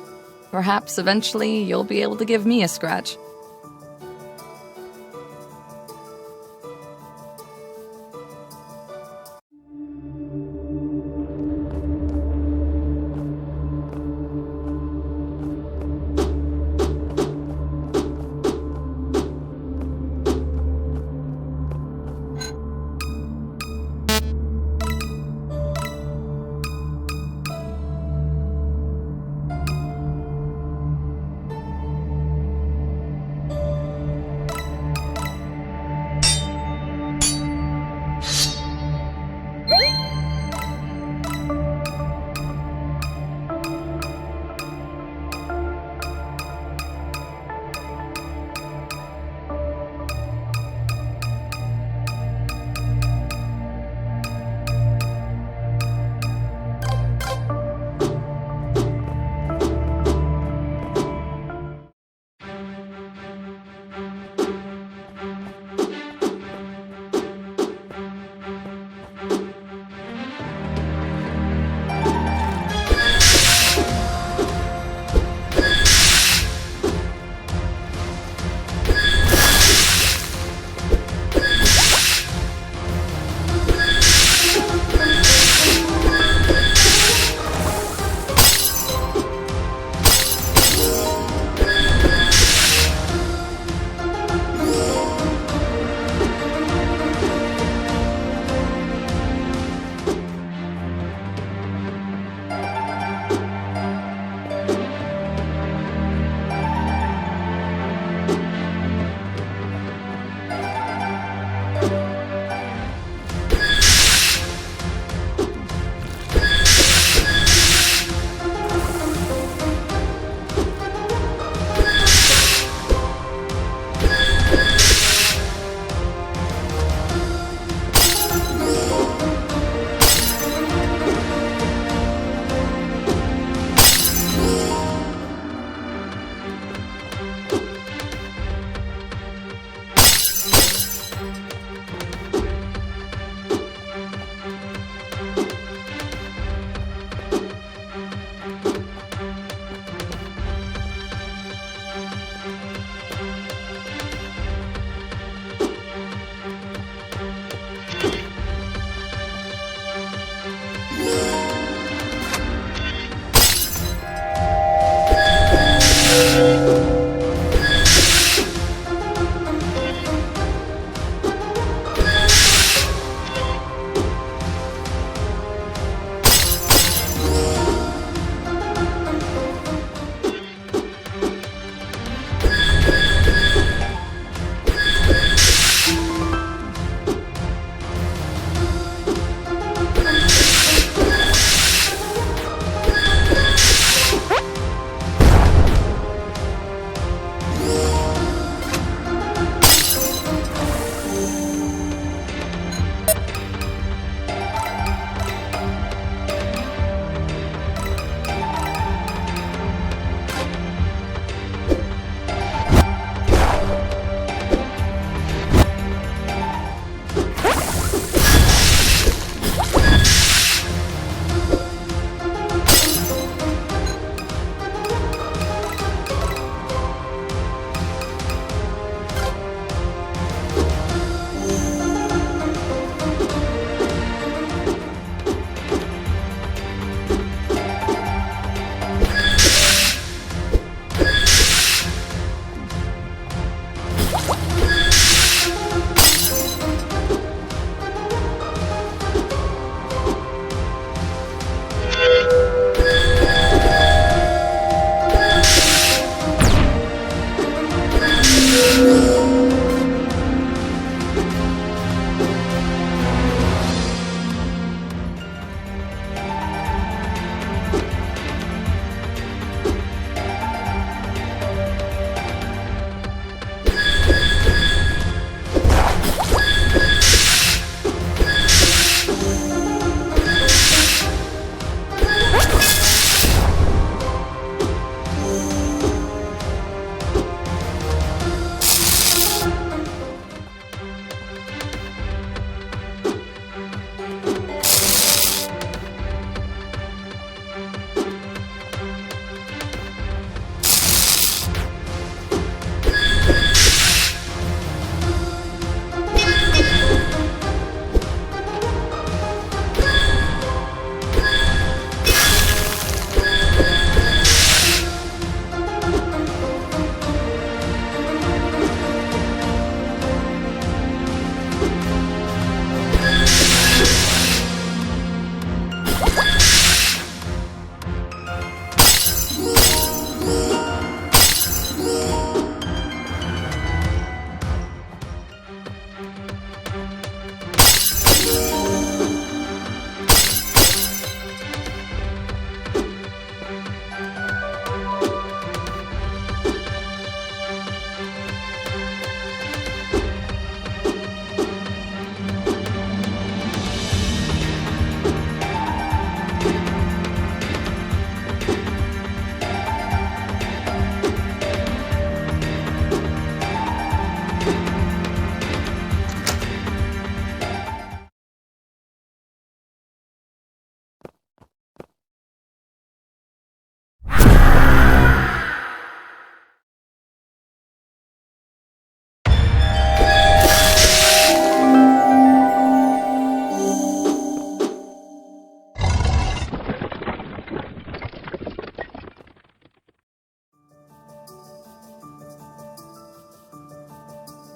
Perhaps eventually you'll be able to give me a scratch.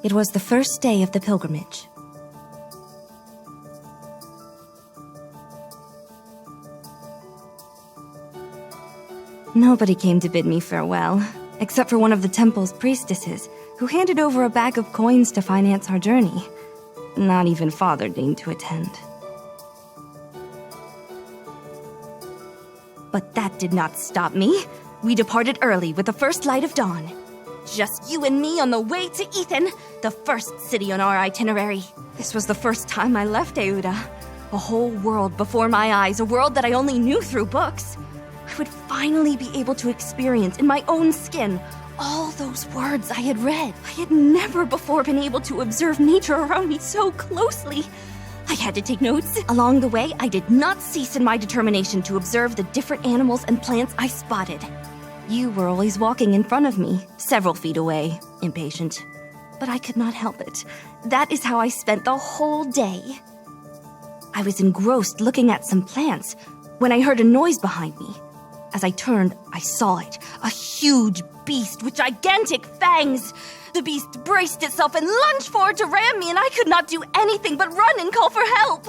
It was the first day of the pilgrimage. Nobody came to bid me farewell, except for one of the temple's priestesses, who handed over a bag of coins to finance our journey. Not even Father deigned to attend. But that did not stop me. We departed early with the first light of dawn. Just you and me on the way to Ethan, the first city on our itinerary. This was the first time I left Euda. A whole world before my eyes, a world that I only knew through books. I would finally be able to experience in my own skin all those words I had read. I had never before been able to observe nature around me so closely. I had to take notes. Along the way, I did not cease in my determination to observe the different animals and plants I spotted. You were always walking in front of me, several feet away, impatient. But I could not help it. That is how I spent the whole day. I was engrossed looking at some plants when I heard a noise behind me. As I turned, I saw it, a huge beast with gigantic fangs. The beast braced itself and lunged forward to ram me, and I could not do anything but run and call for help.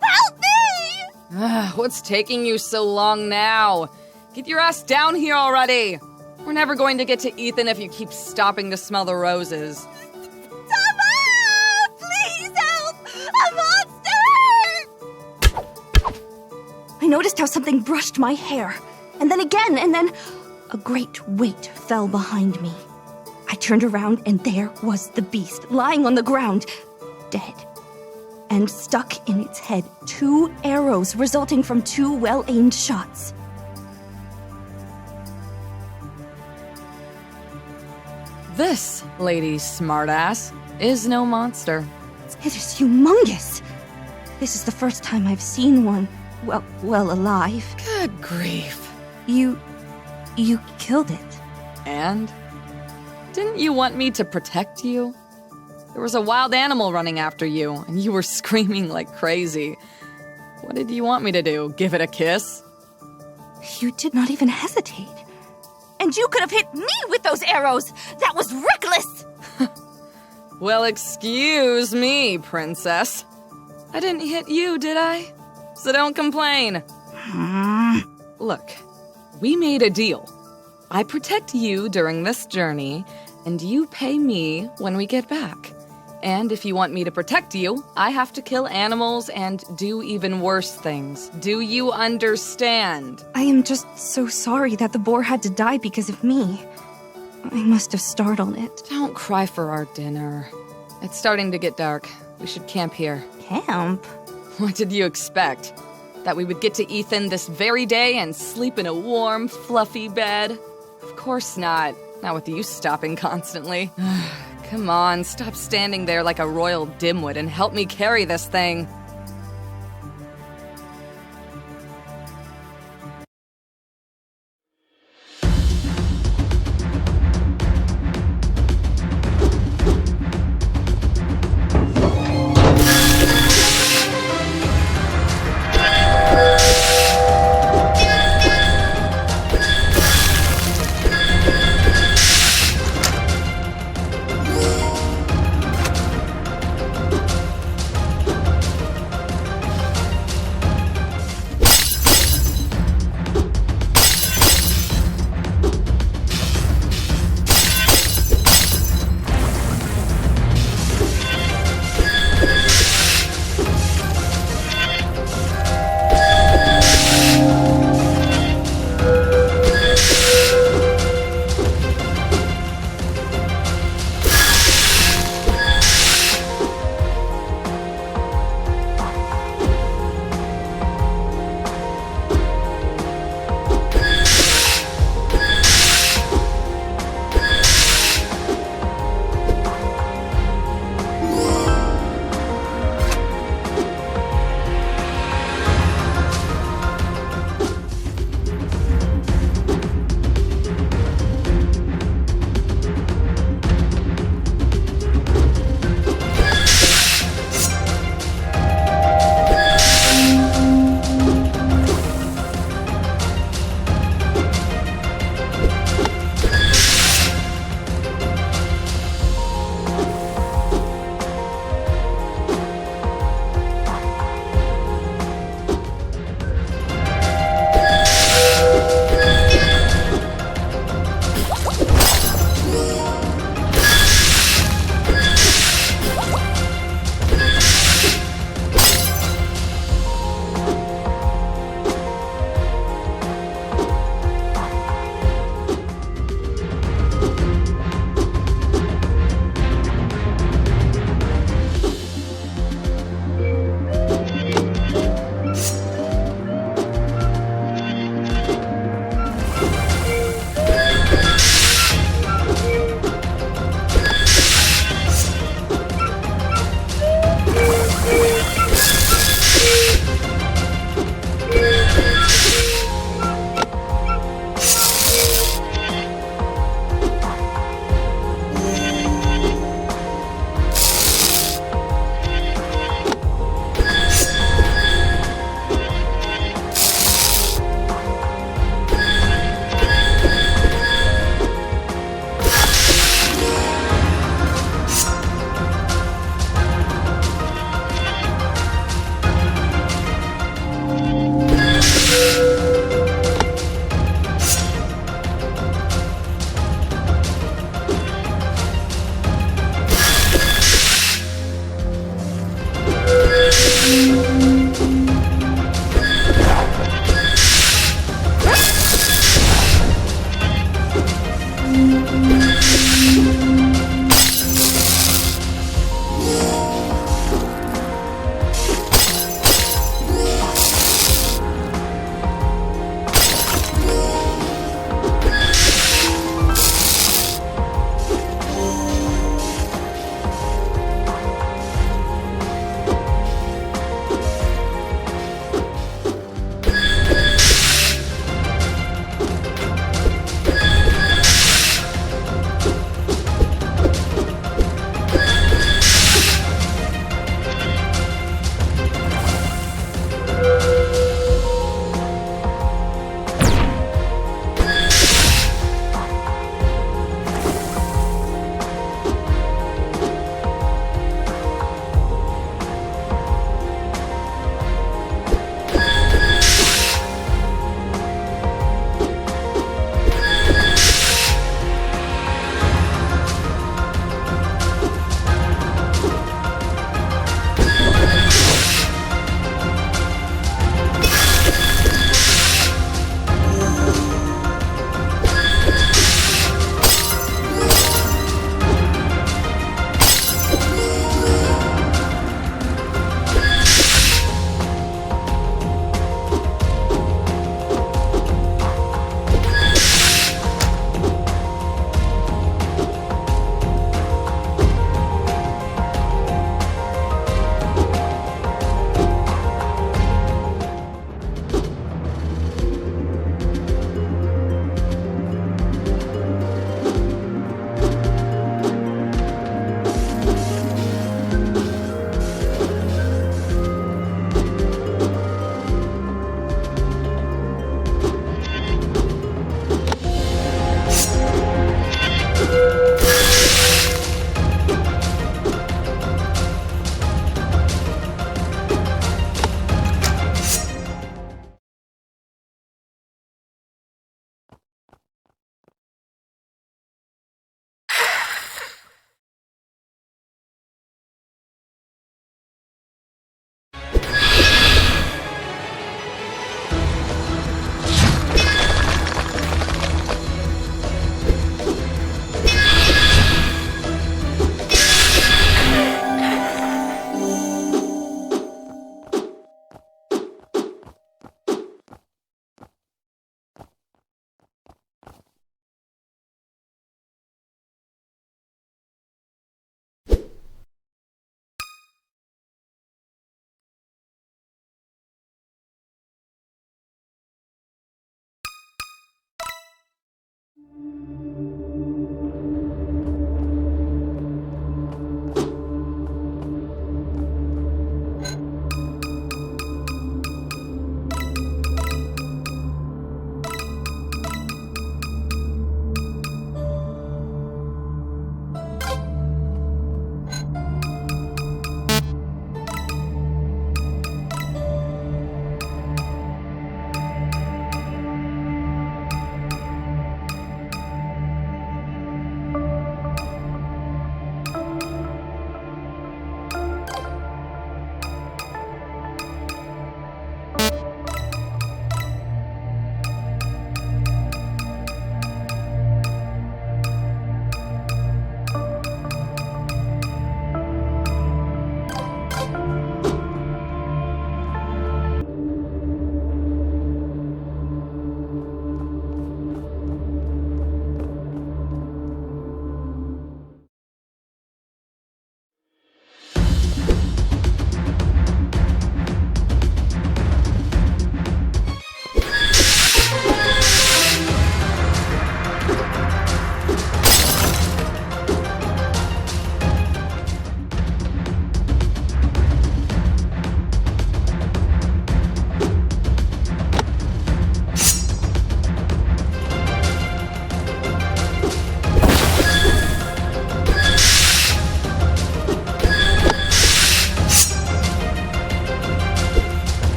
Help me! What's taking you so long now? Get your ass down here already! We're never going to get to Ethan if you keep stopping to smell the roses. I noticed how something brushed my hair, and then again, and then a great weight fell behind me. I turned around, and there was the beast, lying on the ground, dead. And stuck in its head 2 arrows resulting from 2 well-aimed shots. This, lady smartass, is no monster. It is humongous. This is the first time I've seen one. Well, alive. Good grief. You killed it. And? Didn't you want me to protect you? There was a wild animal running after you, and you were screaming like crazy. What did you want me to do? Give it a kiss? You did not even hesitate. And you could have hit me with those arrows! That was reckless! Well, excuse me, princess. I didn't hit you, did I? So don't complain. Look, we made a deal. I protect you during this journey, and you pay me when we get back. And if you want me to protect you, I have to kill animals and do even worse things. Do you understand? I am just so sorry that the boar had to die because of me. I must have startled it. Don't cry for our dinner. It's starting to get dark. We should camp here. Camp? What did you expect? That we would get to Ethan this very day and sleep in a warm, fluffy bed? Of course not. Not with you stopping constantly. Come on, stop standing there like a royal dimwit and help me carry this thing.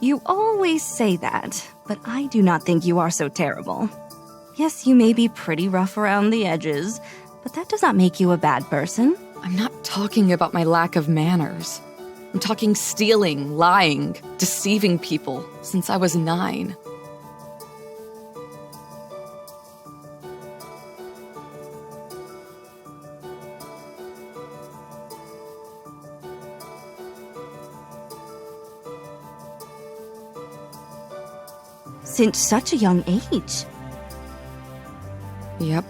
You always say that, but I do not think you are so terrible. Yes, you may be pretty rough around the edges, but that does not make you a bad person. I'm not talking about my lack of manners. I'm talking stealing, lying, deceiving people since I was 9. Since such a young age. Yep.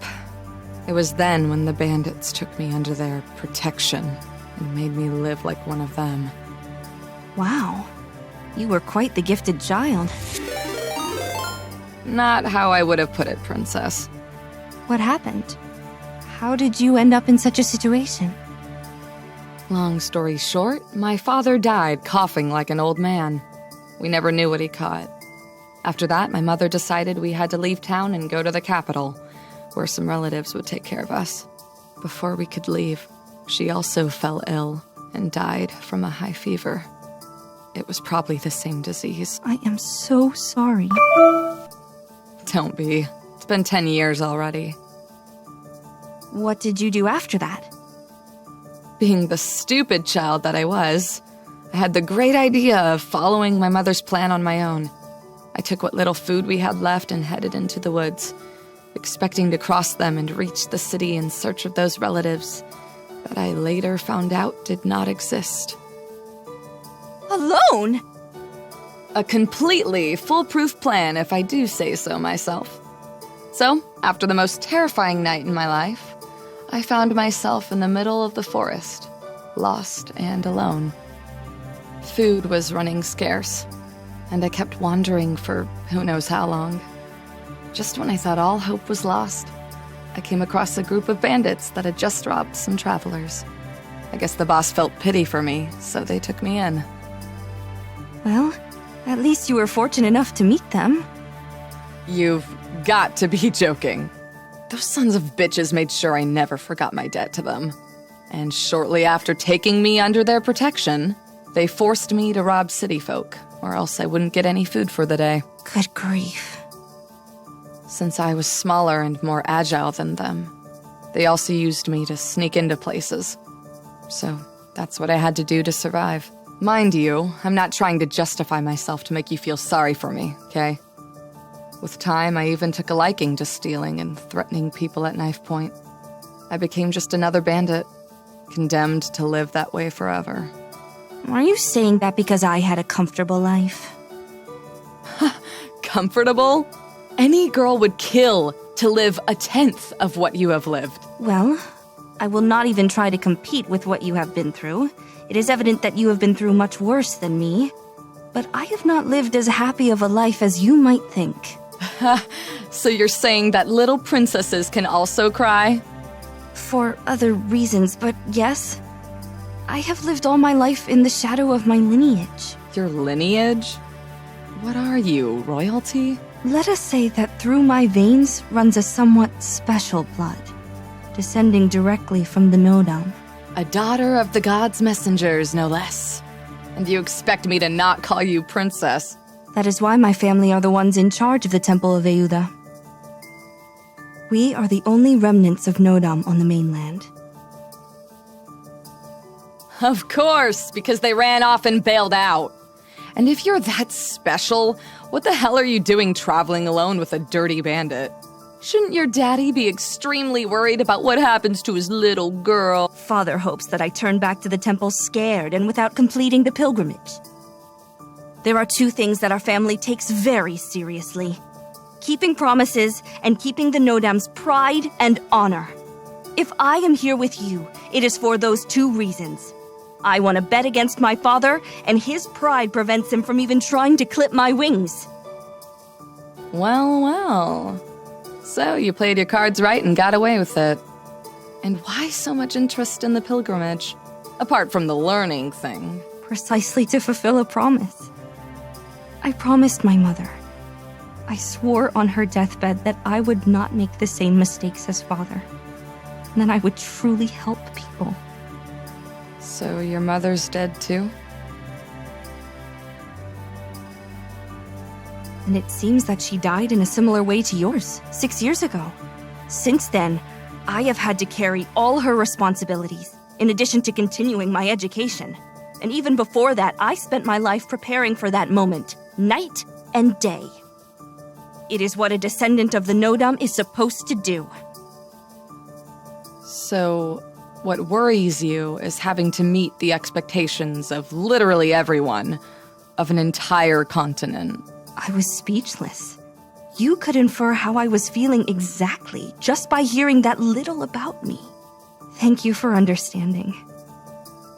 It was then when the bandits took me under their protection and made me live like one of them. Wow. You were quite the gifted child. Not how I would have put it, Princess. What happened? How did you end up in such a situation? Long story short, my father died coughing like an old man. We never knew what he caught. After that, my mother decided we had to leave town and go to the capital, where some relatives would take care of us. Before we could leave, she also fell ill and died from a high fever. It was probably the same disease. I am so sorry. Don't be. It's been 10 years already. What did you do after that? Being the stupid child that I was, I had the great idea of following my mother's plan on my own. I took what little food we had left and headed into the woods, expecting to cross them and reach the city in search of those relatives that I later found out did not exist. Alone? A completely foolproof plan, if I do say so myself. So, after the most terrifying night in my life, I found myself in the middle of the forest, lost and alone. Food was running scarce, and I kept wandering for who knows how long. Just when I thought all hope was lost, I came across a group of bandits that had just robbed some travelers. I guess the boss felt pity for me, so they took me in. Well, at least you were fortunate enough to meet them. You've got to be joking. Those sons of bitches made sure I never forgot my debt to them. And shortly after taking me under their protection, they forced me to rob city folk, or else I wouldn't get any food for the day. Good grief. Since I was smaller and more agile than them, they also used me to sneak into places. So that's what I had to do to survive. Mind you, I'm not trying to justify myself to make you feel sorry for me, okay? With time, I even took a liking to stealing and threatening people at knife point. I became just another bandit, condemned to live that way forever. Are you saying that because I had a comfortable life? Comfortable? Any girl would kill to live a tenth of what you have lived. Well, I will not even try to compete with what you have been through. It is evident that you have been through much worse than me. But I have not lived as happy of a life as you might think. So you're saying that little princesses can also cry? For other reasons, but yes. I have lived all my life in the shadow of my lineage. Your lineage? What are you, royalty? Let us say that through my veins runs a somewhat special blood, descending directly from the Nodam. A daughter of the gods' messengers, no less. And you expect me to not call you princess? That is why my family are the ones in charge of the Temple of Euda. We are the only remnants of Nodam on the mainland. Of course, because they ran off and bailed out. And if you're that special, what the hell are you doing traveling alone with a dirty bandit? Shouldn't your daddy be extremely worried about what happens to his little girl? Father hopes that I turn back to the temple scared and without completing the pilgrimage. There are 2 things that our family takes very seriously: keeping promises and keeping the Nodam's pride and honor. If I am here with you, it is for those 2 reasons. I want to bet against my father, and his pride prevents him from even trying to clip my wings. Well, well. So you played your cards right and got away with it. And why so much interest in the pilgrimage? Apart from the learning thing. Precisely to fulfill a promise. I promised my mother. I swore on her deathbed that I would not make the same mistakes as father, and that I would truly help people. So your mother's dead too? And it seems that she died in a similar way to yours, 6 years ago. Since then, I have had to carry all her responsibilities, in addition to continuing my education. And even before that, I spent my life preparing for that moment, night and day. It is what a descendant of the Nodum is supposed to do. So, what worries you is having to meet the expectations of literally everyone, of an entire continent. I was speechless. You could infer how I was feeling exactly just by hearing that little about me. Thank you for understanding.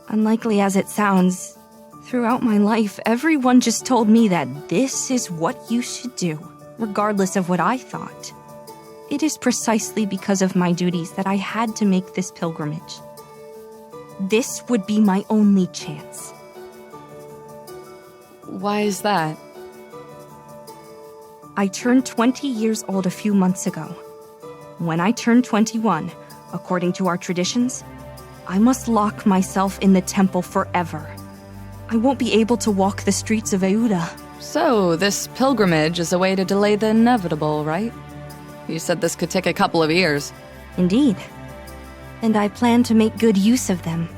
Unlikely as it sounds, throughout my life, everyone just told me that this is what you should do, regardless of what I thought. It is precisely because of my duties that I had to make this pilgrimage. This would be my only chance. Why is that? I turned 20 years old a few months ago. When I turn 21, according to our traditions, I must lock myself in the temple forever. I won't be able to walk the streets of Euda. So, this pilgrimage is a way to delay the inevitable, right? You said this could take a couple of years. Indeed. And I plan to make good use of them.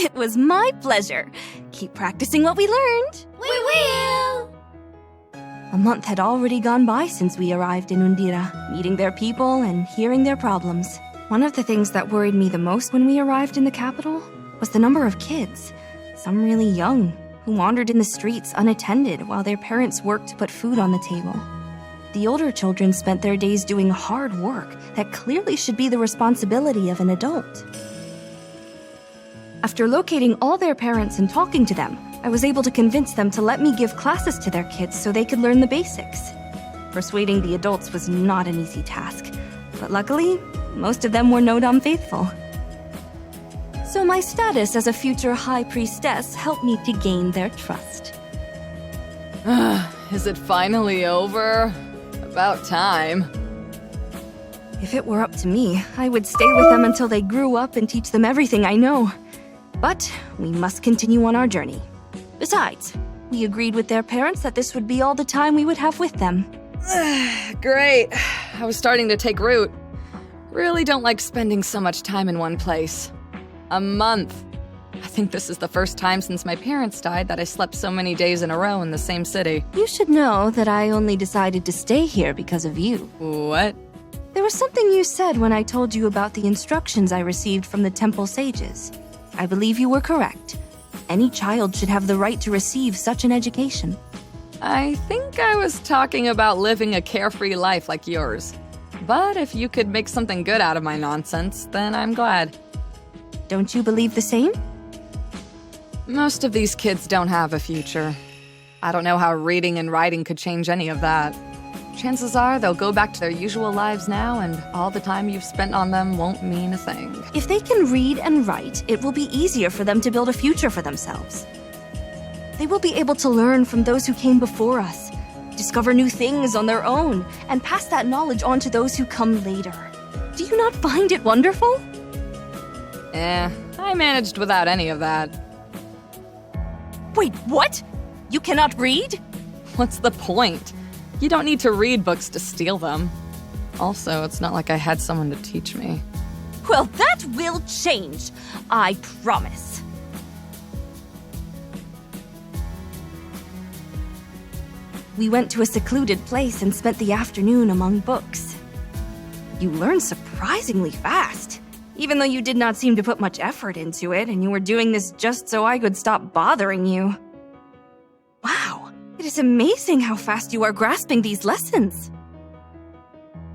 It was my pleasure. Keep practicing what we learned. We will! A month had already gone by since we arrived in Undira, meeting their people and hearing their problems. One of the things that worried me the most when we arrived in the capital was the number of kids, some really young, who wandered in the streets unattended while their parents worked to put food on the table. The older children spent their days doing hard work that clearly should be the responsibility of an adult. After locating all their parents and talking to them, I was able to convince them to let me give classes to their kids so they could learn the basics. Persuading the adults was not an easy task, but luckily, most of them were Nodam faithful. So my status as a future high priestess helped me to gain their trust. Is it finally over? About time. If it were up to me, I would stay with them until they grew up and teach them everything I know. But we must continue on our journey. Besides, we agreed with their parents that this would be all the time we would have with them. Great. I was starting to take root. Really don't like spending so much time in one place. A month. I think this is the first time since my parents died that I slept so many days in a row in the same city. You should know that I only decided to stay here because of you. What? There was something you said when I told you about the instructions I received from the temple sages. I believe you were correct. Any child should have the right to receive such an education. I think I was talking about living a carefree life like yours. But if you could make something good out of my nonsense, then I'm glad. Don't you believe the same? Most of these kids don't have a future. I don't know how reading and writing could change any of that. Chances are they'll go back to their usual lives now, and all the time you've spent on them won't mean a thing. If they can read and write, it will be easier for them to build a future for themselves. They will be able to learn from those who came before us, discover new things on their own, and pass that knowledge on to those who come later. Do you not find it wonderful? I managed without any of that. Wait, what? You cannot read? What's the point? You don't need to read books to steal them. Also, it's not like I had someone to teach me. Well, that will change. I promise. We went to a secluded place and spent the afternoon among books. You learned surprisingly fast, even though you did not seem to put much effort into it, and you were doing this just so I could stop bothering you. Wow. It is amazing how fast you are grasping these lessons.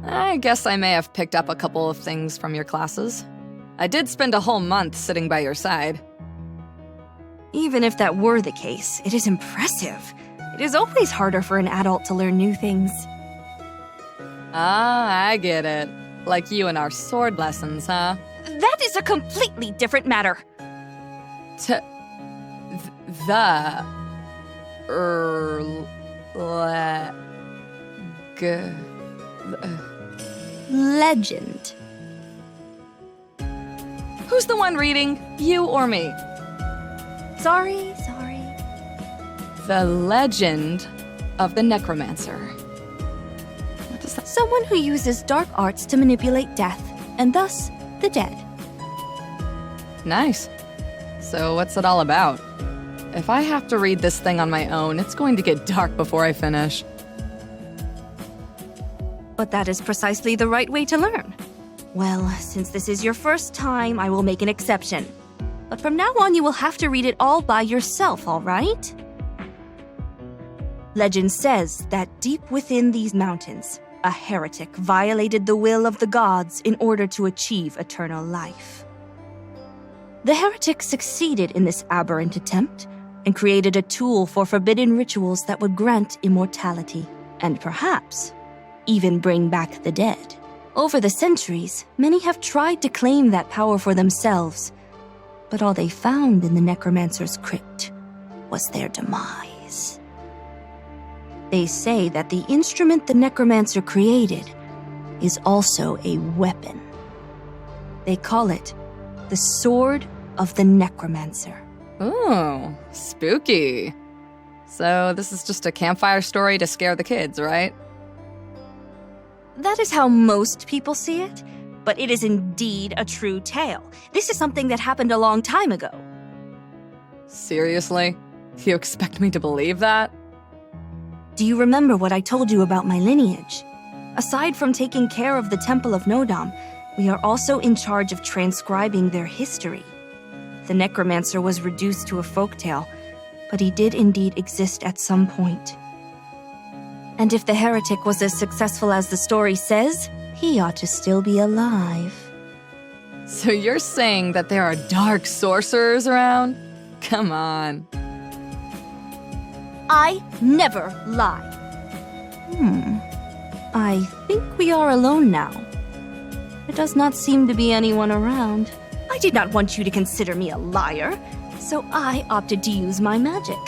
I guess I may have picked up a couple of things from your classes. I did spend a whole month sitting by your side. Even if that were the case, it is impressive. It is always harder for an adult to learn new things. Ah, I get it. Like you and our sword lessons, huh? That is a completely different matter. Legend. Who's the one reading? You or me? Sorry. The legend of the Necromancer. What does that... Someone who uses dark arts to manipulate death, and thus, the dead. Nice. So what's it all about? If I have to read this thing on my own, it's going to get dark before I finish. But that is precisely the right way to learn. Well, since this is your first time, I will make an exception. But from now on, you will have to read it all by yourself, all right? Legend says that deep within these mountains, a heretic violated the will of the gods in order to achieve eternal life. The heretic succeeded in this aberrant attempt and created a tool for forbidden rituals that would grant immortality, and perhaps even bring back the dead. Over the centuries, many have tried to claim that power for themselves, but all they found in the Necromancer's crypt was their demise. They say that the instrument the Necromancer created is also a weapon. They call it the Sword of the Necromancer. Ooh, spooky. So this is just a campfire story to scare the kids, right? That is how most people see it, but it is indeed a true tale. This is something that happened a long time ago. Seriously? You expect me to believe that? Do you remember what I told you about my lineage? Aside from taking care of the Temple of Nodam, we are also in charge of transcribing their history. The Necromancer was reduced to a folktale, but he did indeed exist at some point. And if the heretic was as successful as the story says, he ought to still be alive. So you're saying that there are dark sorcerers around? Come on. I never lie. I think we are alone now. There does not seem to be anyone around. I did not want you to consider me a liar, so I opted to use my magic.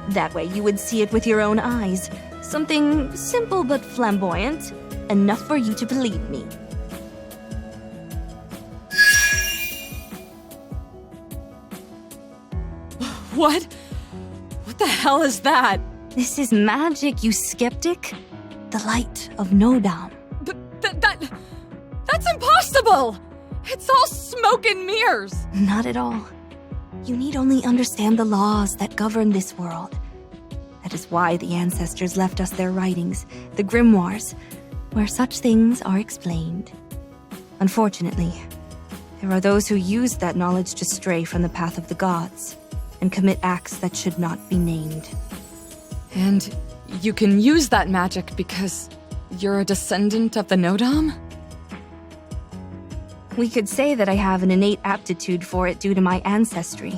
That way you would see it with your own eyes. Something simple but flamboyant, enough for you to believe me. What? What the hell is that? This is magic, you skeptic. The light of Nodam. That's impossible! It's all smoke and mirrors! Not at all. You need only understand the laws that govern this world. That is why the ancestors left us their writings, the grimoires, where such things are explained. Unfortunately, there are those who use that knowledge to stray from the path of the gods and commit acts that should not be named. And you can use that magic because you're a descendant of the Nodam? We could say that I have an innate aptitude for it due to my ancestry,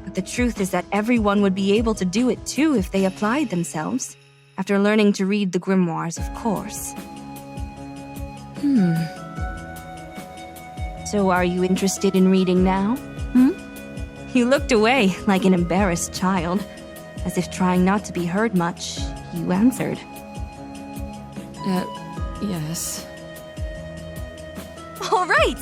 but the truth is that everyone would be able to do it too if they applied themselves, after learning to read the grimoires, of course. So are you interested in reading now? You looked away like an embarrassed child, as if trying not to be heard much. You answered. Yes. All right!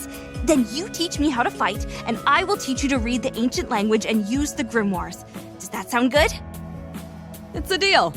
Then you teach me how to fight, and I will teach you to read the ancient language and use the grimoires. Does that sound good? It's a deal.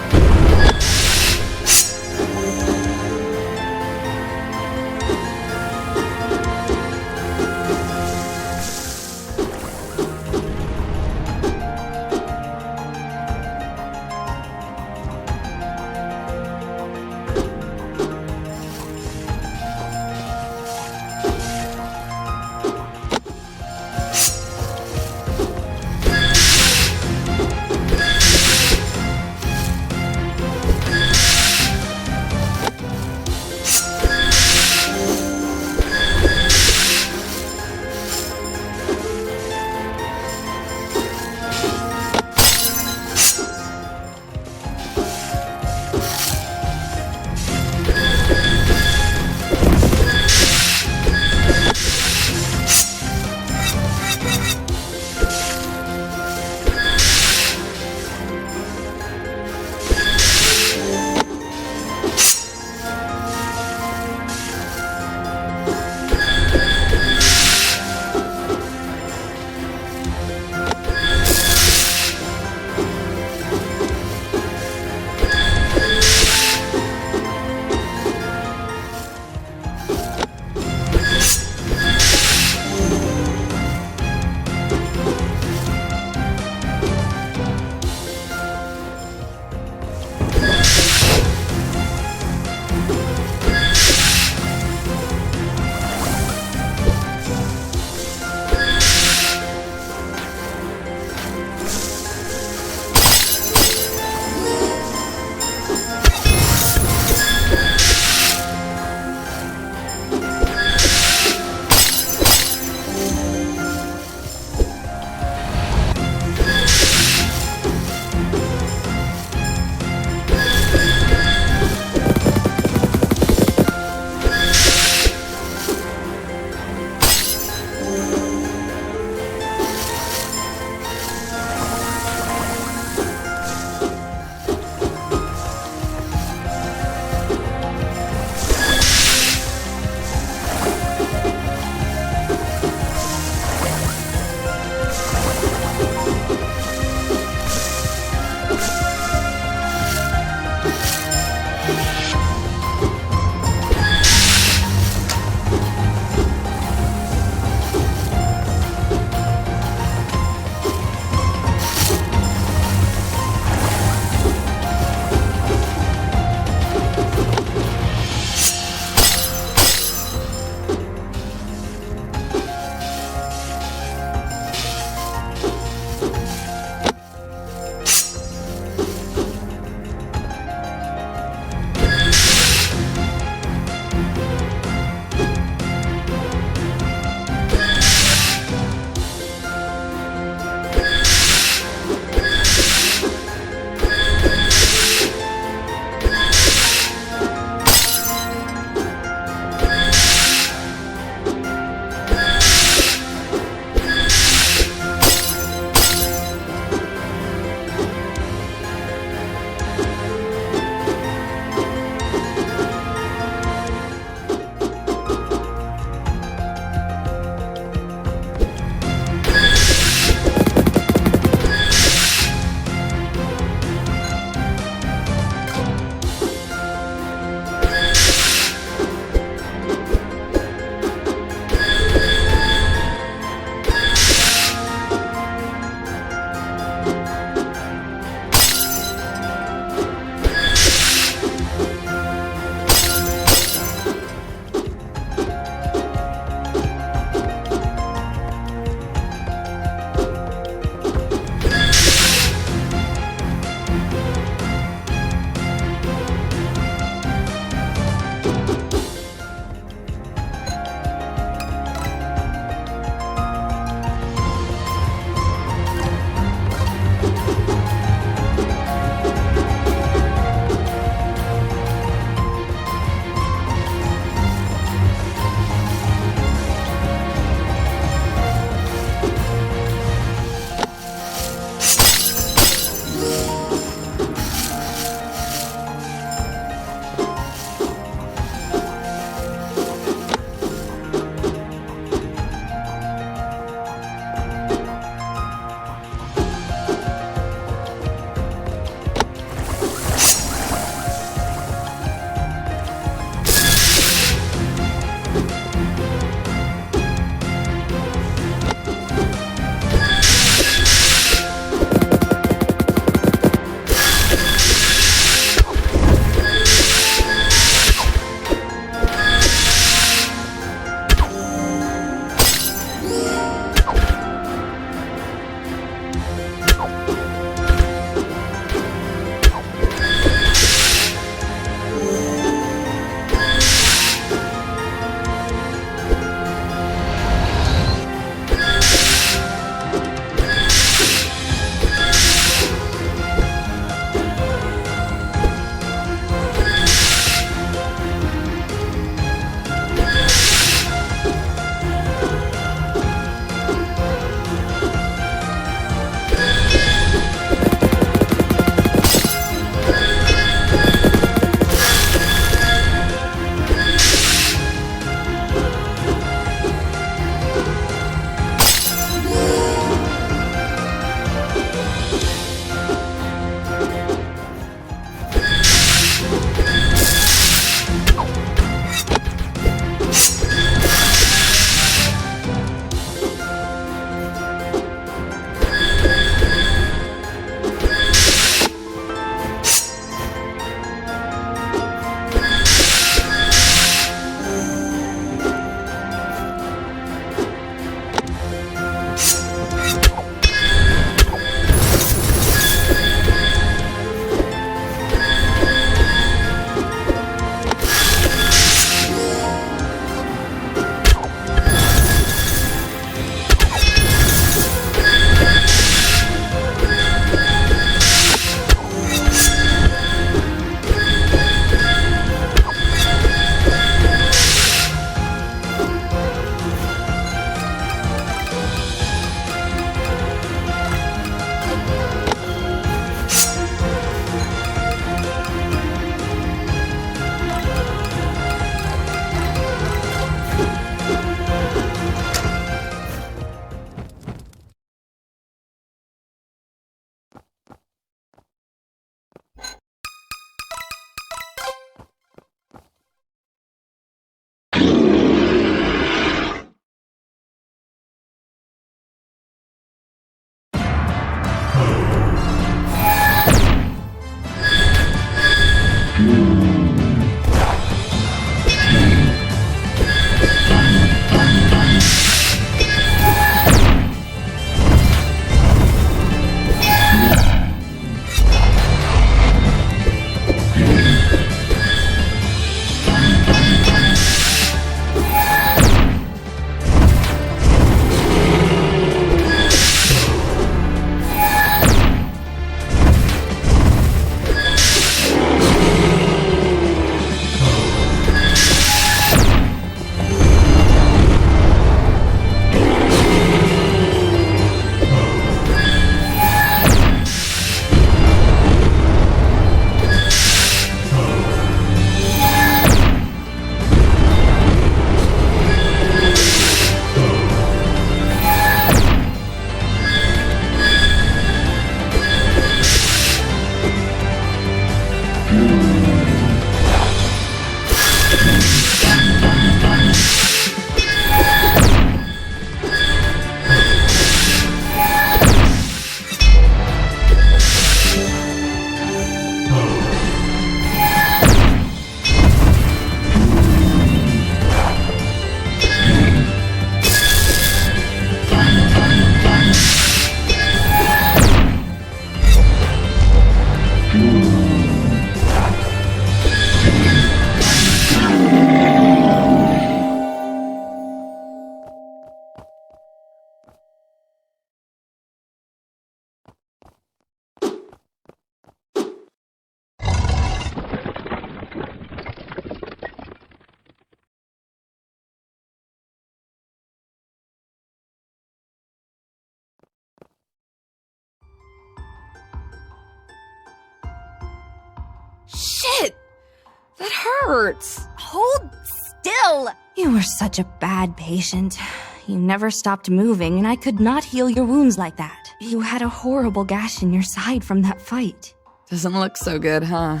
That hurts! Hold still! You were such a bad patient. You never stopped moving, and I could not heal your wounds like that. You had a horrible gash in your side from that fight. Doesn't look so good, huh?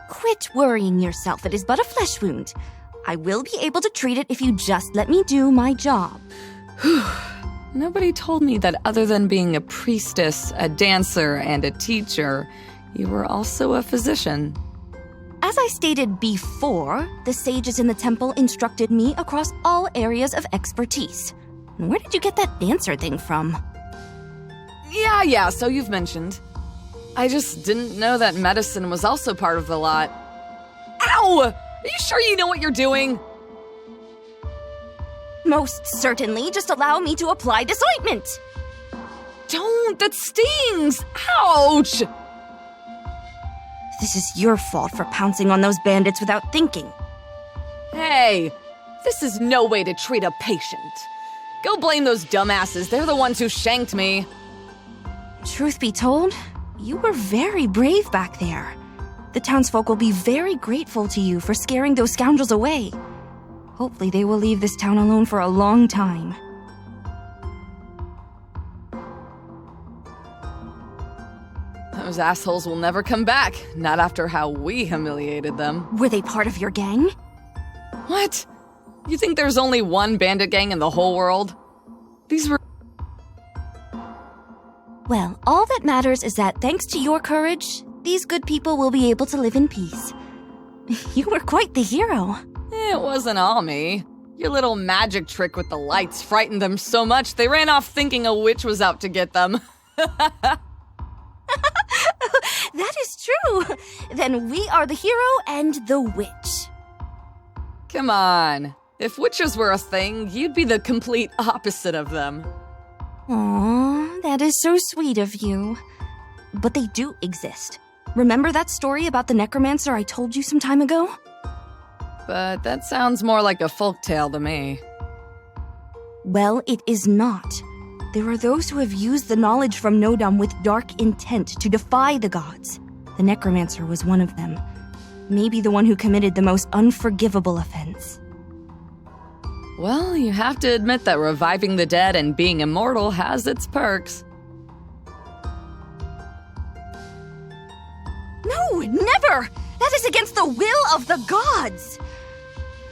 Quit worrying yourself. It is but a flesh wound. I will be able to treat it if you just let me do my job. Nobody told me that other than being a priestess, a dancer, and a teacher, you were also a physician. As I stated before, the sages in the temple instructed me across all areas of expertise. Where did you get that dancer thing from? Yeah, so you've mentioned. I just didn't know that medicine was also part of the lot. Ow! Are you sure you know what you're doing? Most certainly. Just allow me to apply this ointment. Don't! That stings! Ouch! This is your fault for pouncing on those bandits without thinking. Hey, this is no way to treat a patient. Go blame those dumbasses. They're the ones who shanked me. Truth be told, you were very brave back there. The townsfolk will be very grateful to you for scaring those scoundrels away. Hopefully they will leave this town alone for a long time. Those assholes will never come back, not after how we humiliated them. Were they part of your gang? What? You think there's only one bandit gang in the whole world? These were... Well, all that matters is that thanks to your courage, these good people will be able to live in peace. You were quite the hero. It wasn't all me. Your little magic trick with the lights frightened them so much they ran off thinking a witch was out to get them. That is true. Then we are the hero and the witch. Come on. If witches were a thing, you'd be the complete opposite of them. Aww, that is so sweet of you. But they do exist. Remember that story about the Necromancer I told you some time ago? But that sounds more like a folktale to me. Well, it is not. There are those who have used the knowledge from Nodum with dark intent to defy the gods. The Necromancer was one of them. Maybe the one who committed the most unforgivable offense. Well, you have to admit that reviving the dead and being immortal has its perks. No, never! That is against the will of the gods!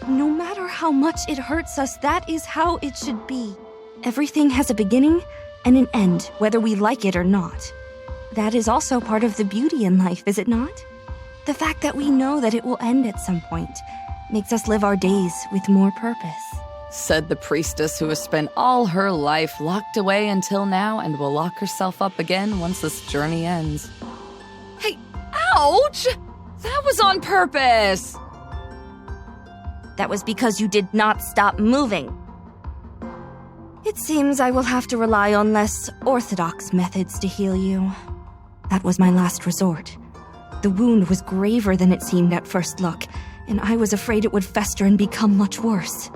No matter how much it hurts us, that is how it should be. Everything has a beginning and an end, whether we like it or not. That is also part of the beauty in life, is it not? The fact that we know that it will end at some point makes us live our days with more purpose. Said the priestess who has spent all her life locked away until now and will lock herself up again once this journey ends. Hey, ouch! That was on purpose! That was because you did not stop moving. It seems I will have to rely on less orthodox methods to heal you. That was my last resort. The wound was graver than it seemed at first look, and I was afraid it would fester and become much worse.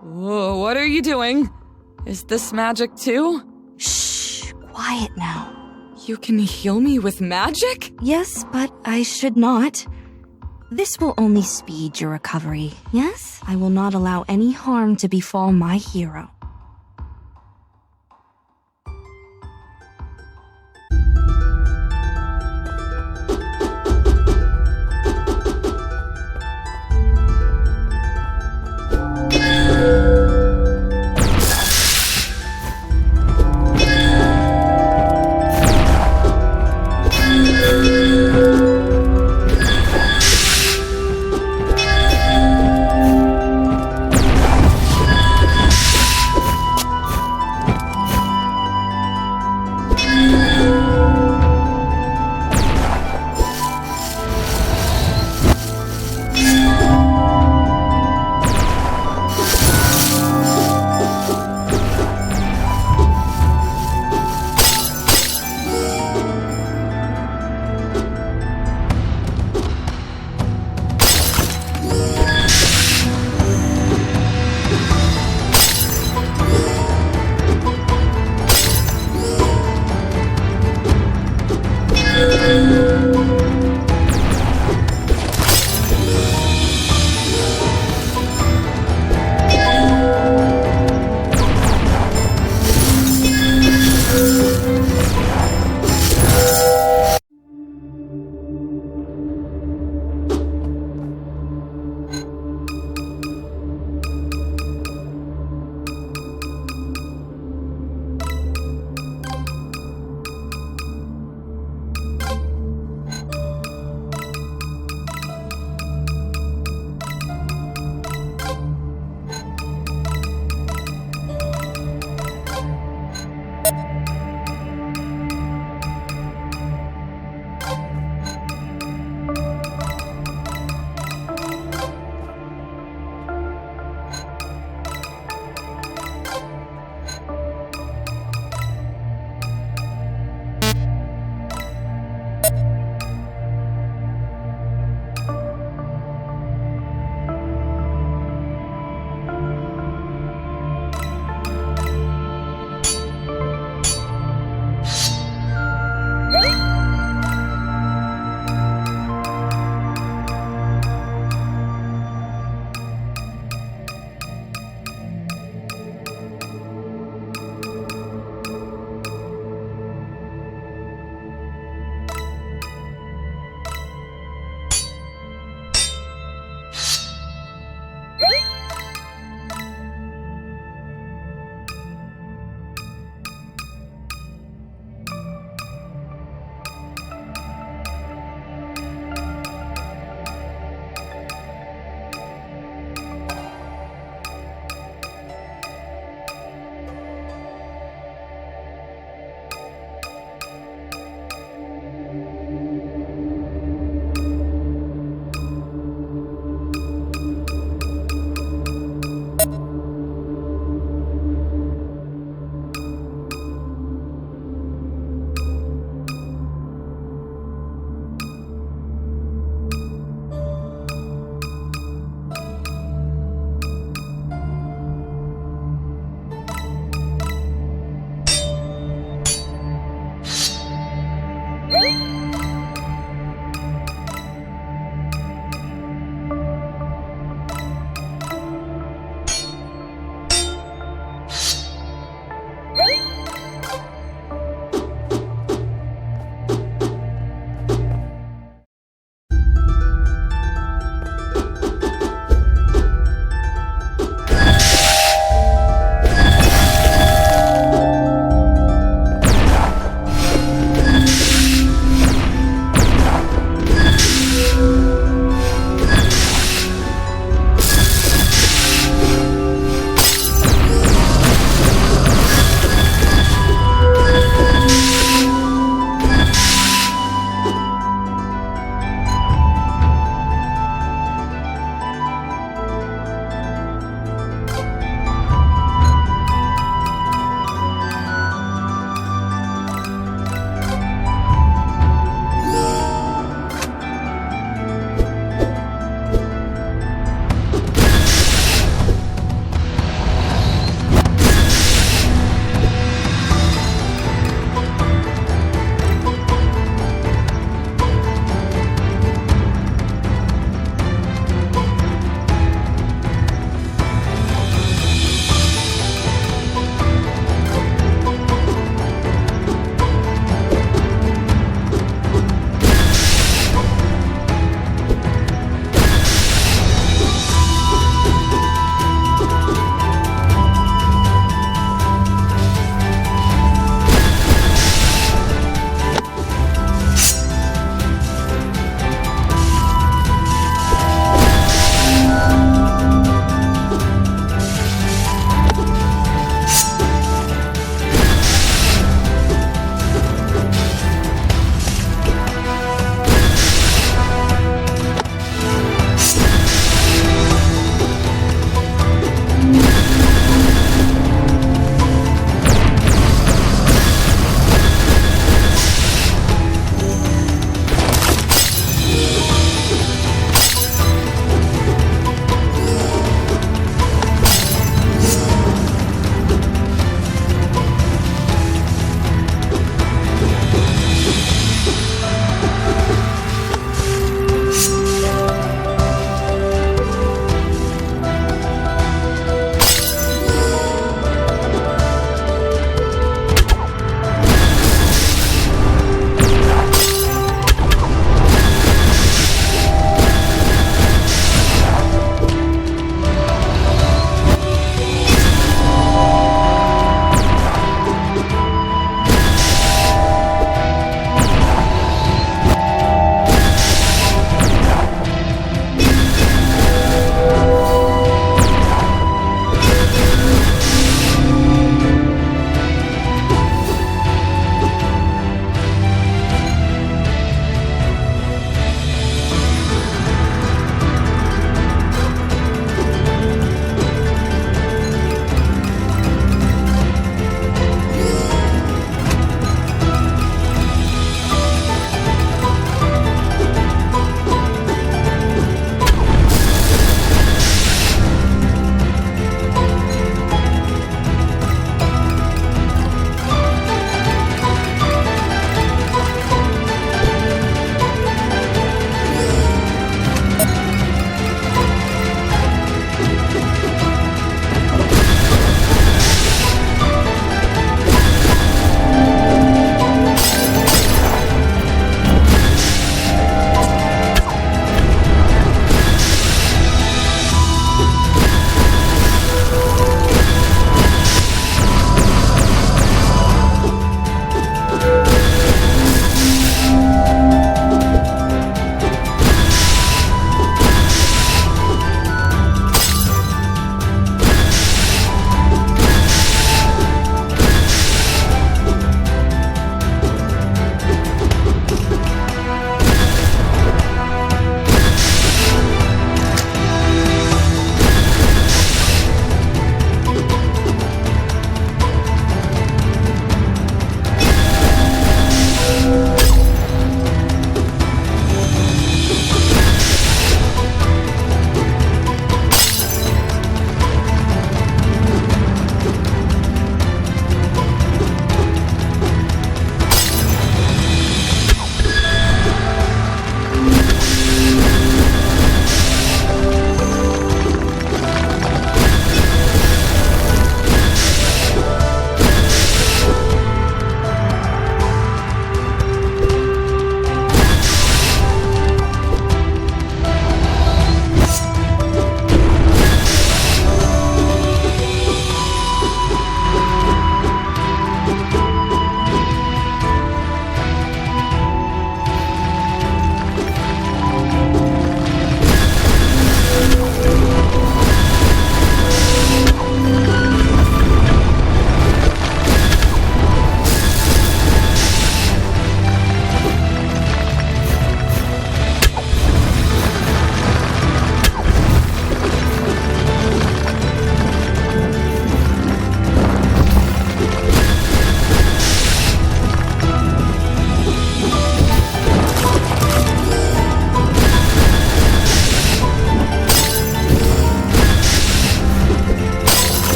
Whoa, what are you doing? Is this magic too? Shh, quiet now. You can heal me with magic? Yes, but I should not. This will only speed your recovery. Yes, I will not allow any harm to befall my hero.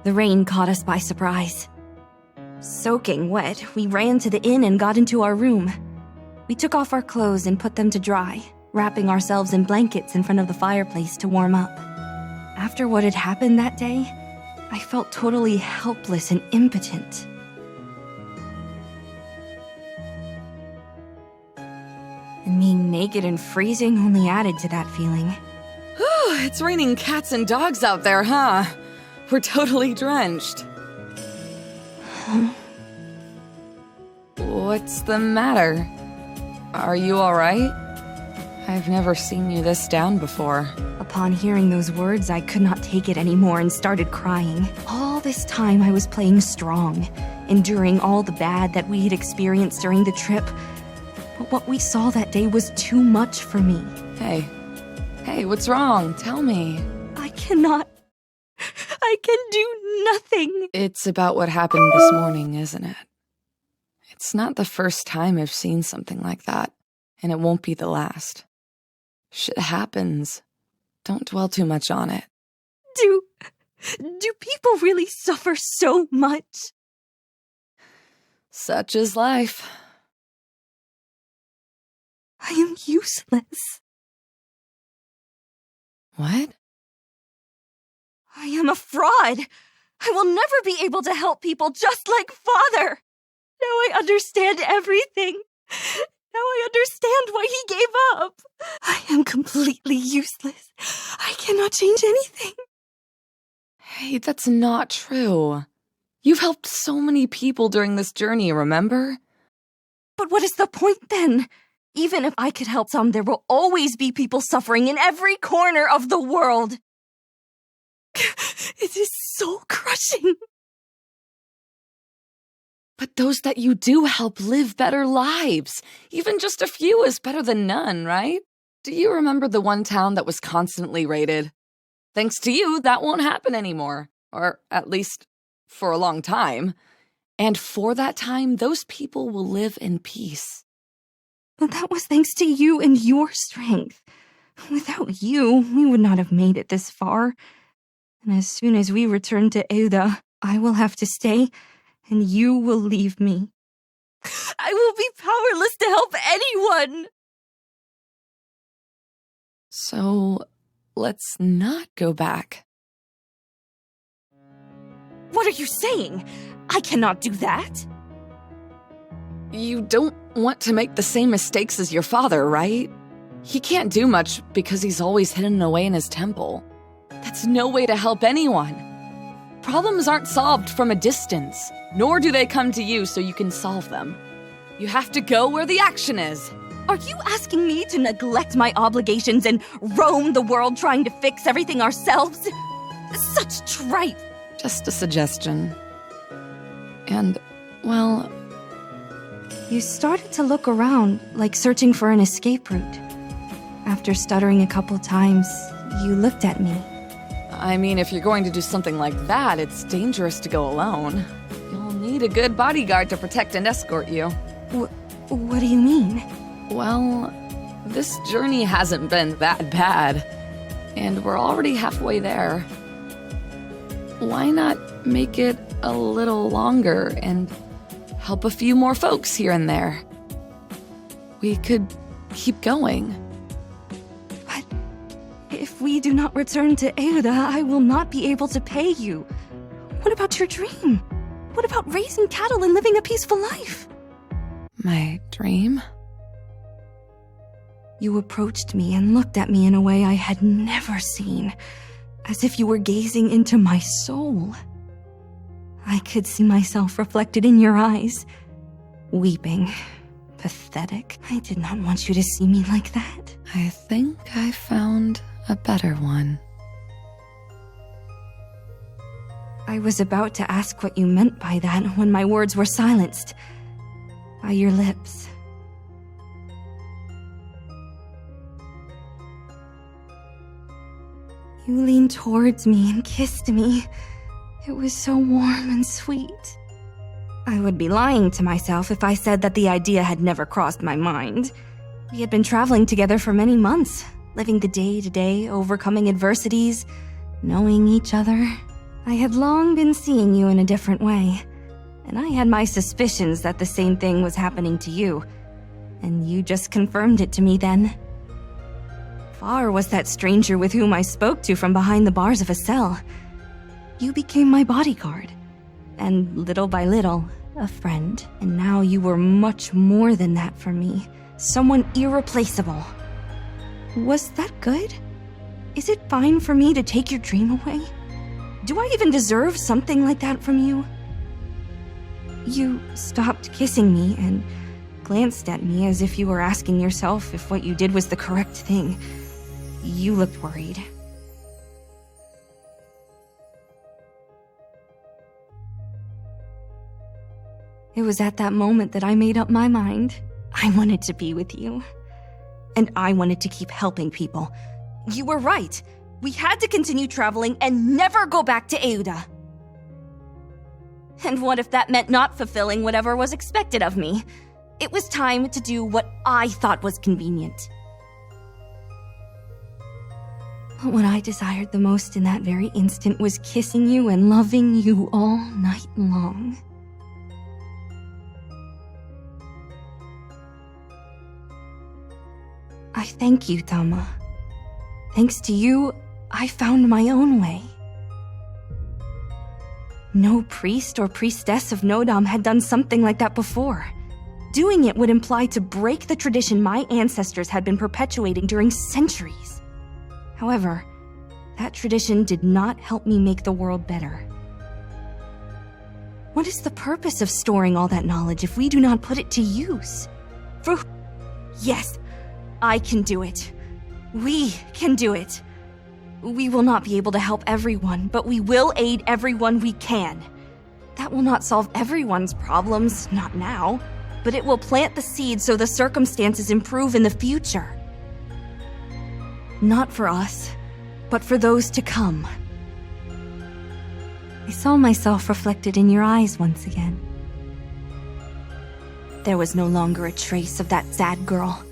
The rain caught us by surprise. Soaking wet, we ran to the inn and got into our room. We took off our clothes and put them to dry, wrapping ourselves in blankets in front of the fireplace to warm up. After what had happened that day, I felt totally helpless and impotent. And being naked and freezing only added to that feeling. Whew, it's raining cats and dogs out there, huh? We're totally drenched. Huh? What's the matter? Are you alright? I've never seen you this down before. Upon hearing those words, I could not take it anymore and started crying. All this time I was playing strong, enduring all the bad that we had experienced during the trip. But what we saw that day was too much for me. Hey, what's wrong? Tell me. I cannot. I can do nothing. It's about what happened this morning, isn't it? It's not the first time I've seen something like that, and it won't be the last. Shit happens. Don't dwell too much on it. Do people really suffer so much? Such is life. I am useless. What? I am a fraud. I will never be able to help people just like Father. Now I understand everything. Now I understand why he gave up. I am completely useless. I cannot change anything. Hey, that's not true. You've helped so many people during this journey, remember? But what is the point then? Even if I could help some, there will always be people suffering in every corner of the world. It is so crushing. But those that you do help live better lives. Even just a few is better than none, right? Do you remember the one town that was constantly raided? Thanks to you, that won't happen anymore. Or at least for a long time. And for that time, those people will live in peace. But that was thanks to you and your strength. Without you, we would not have made it this far. And as soon as we return to Euda, I will have to stay, and you will leave me. I will be powerless to help anyone! So, let's not go back. What are you saying? I cannot do that. You don't want to make the same mistakes as your father, right? He can't do much because he's always hidden away in his temple. That's no way to help anyone. Problems aren't solved from a distance, nor do they come to you so you can solve them. You have to go where the action is. Are you asking me to neglect my obligations and roam the world trying to fix everything ourselves? Such tripe! Just a suggestion. And, well... You started to look around, like searching for an escape route. After stuttering a couple times, you looked at me. I mean, if you're going to do something like that, it's dangerous to go alone. You'll need a good bodyguard to protect and escort you. What do you mean? Well, this journey hasn't been that bad, and we're already halfway there. Why not make it a little longer and help a few more folks here and there? We could keep going. But if we do not return to Euda, I will not be able to pay you. What about your dream? What about raising cattle and living a peaceful life? My dream? You approached me and looked at me in a way I had never seen, as if you were gazing into my soul. I could see myself reflected in your eyes, weeping, pathetic. I did not want you to see me like that. I think I found a better one. I was about to ask what you meant by that when my words were silenced by your lips. You leaned towards me and kissed me. It was so warm and sweet. I would be lying to myself if I said that the idea had never crossed my mind. We had been traveling together for many months, living the day-to-day, overcoming adversities, knowing each other. I had long been seeing you in a different way, and I had my suspicions that the same thing was happening to you, and you just confirmed it to me then. Far was that stranger with whom I spoke to from behind the bars of a cell. You became my bodyguard, and little by little, a friend. And now you were much more than that for me. Someone irreplaceable. Was that good? Is it fine for me to take your dream away? Do I even deserve something like that from you? You stopped kissing me and glanced at me as if you were asking yourself if what you did was the correct thing. You looked worried. It was at that moment that I made up my mind. I wanted to be with you. And I wanted to keep helping people. You were right. We had to continue traveling and never go back to Euda. And what if that meant not fulfilling whatever was expected of me? It was time to do what I thought was convenient. But what I desired the most in that very instant was kissing you and loving you all night long. I thank you, Tama. Thanks to you, I found my own way. No priest or priestess of Nodam had done something like that before. Doing it would imply to break the tradition my ancestors had been perpetuating during centuries. However, that tradition did not help me make the world better. What is the purpose of storing all that knowledge if we do not put it to use? Yes, I can do it. We can do it. We will not be able to help everyone, but we will aid everyone we can. That will not solve everyone's problems, not now, but it will plant the seed so the circumstances improve in the future. Not for us, but for those to come. I saw myself reflected in your eyes once again. There was no longer a trace of that sad girl,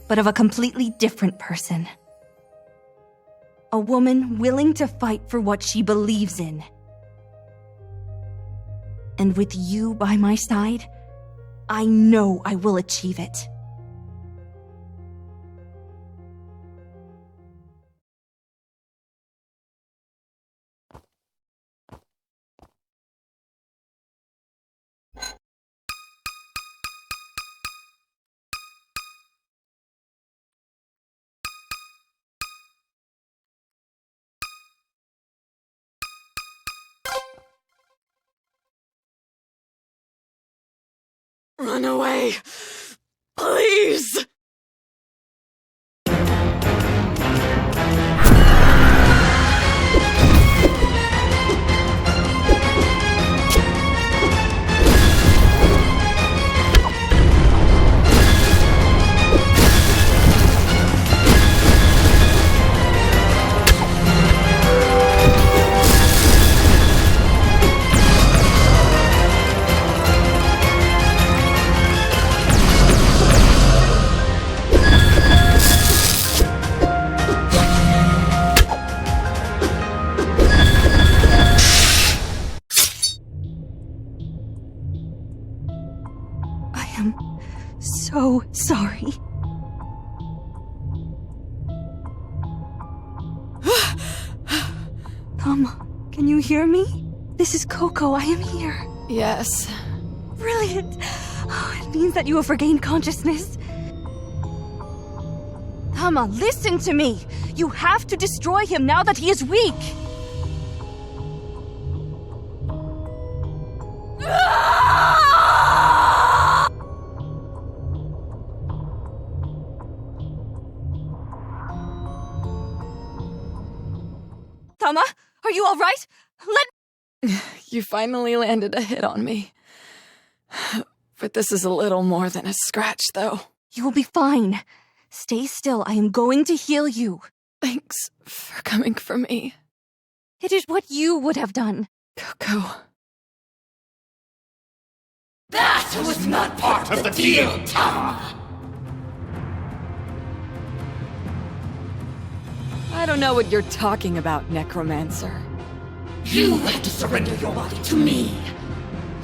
but of a completely different person. A woman willing to fight for what she believes in. And with you by my side, I know I will achieve it. Run away! Please! So sorry. Tama, can you hear me? This is Coco, I am here. Yes. Brilliant. Oh, it means that you have regained consciousness. Tama, listen to me. You have to destroy him now that he is weak. Tama, are you all right? You finally landed a hit on me. But this is a little more than a scratch, though. You will be fine. Stay still. I am going to heal you. Thanks for coming for me. It is what you would have done. Coco. That was not part of the deal, Tama! I don't know what you're talking about, Necromancer. You had to surrender your body to me.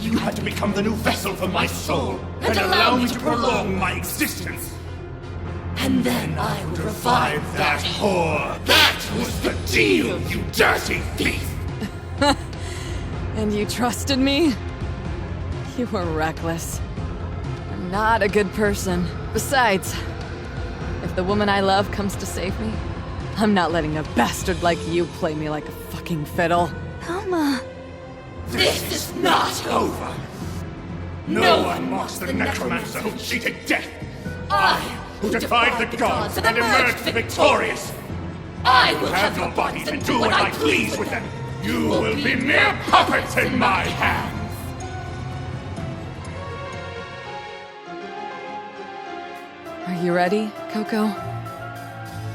You had to become the new vessel for my soul and allow me to prolong my existence. And then I would revive that whore. That was the deal, you dirty thief! And you trusted me? You were reckless. I'm not a good person. Besides, if the woman I love comes to save me, I'm not letting a bastard like you play me like a fucking fiddle. Thelma. This is not over! No one mocks the Necromancer who cheated death! I, who defied the gods and emerged victorious! I will have your bodies and do what I please with them! You will be mere puppets in my hands! Are you ready, Coco?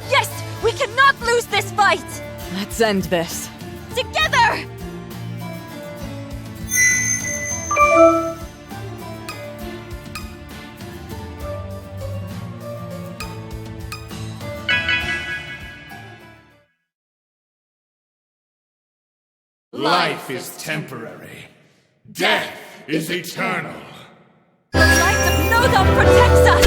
Yes! We cannot lose this fight! Let's end this. Together! Life is temporary. Death is eternal. The light of Notham protects us!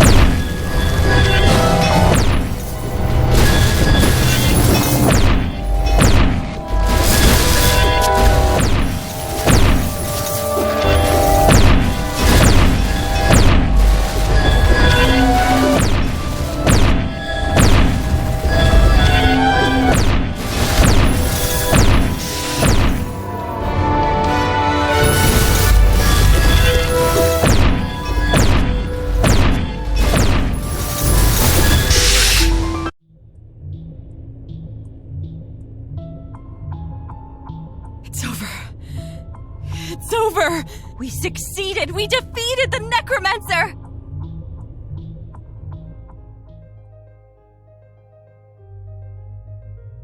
It's over! We succeeded! We defeated the Necromancer!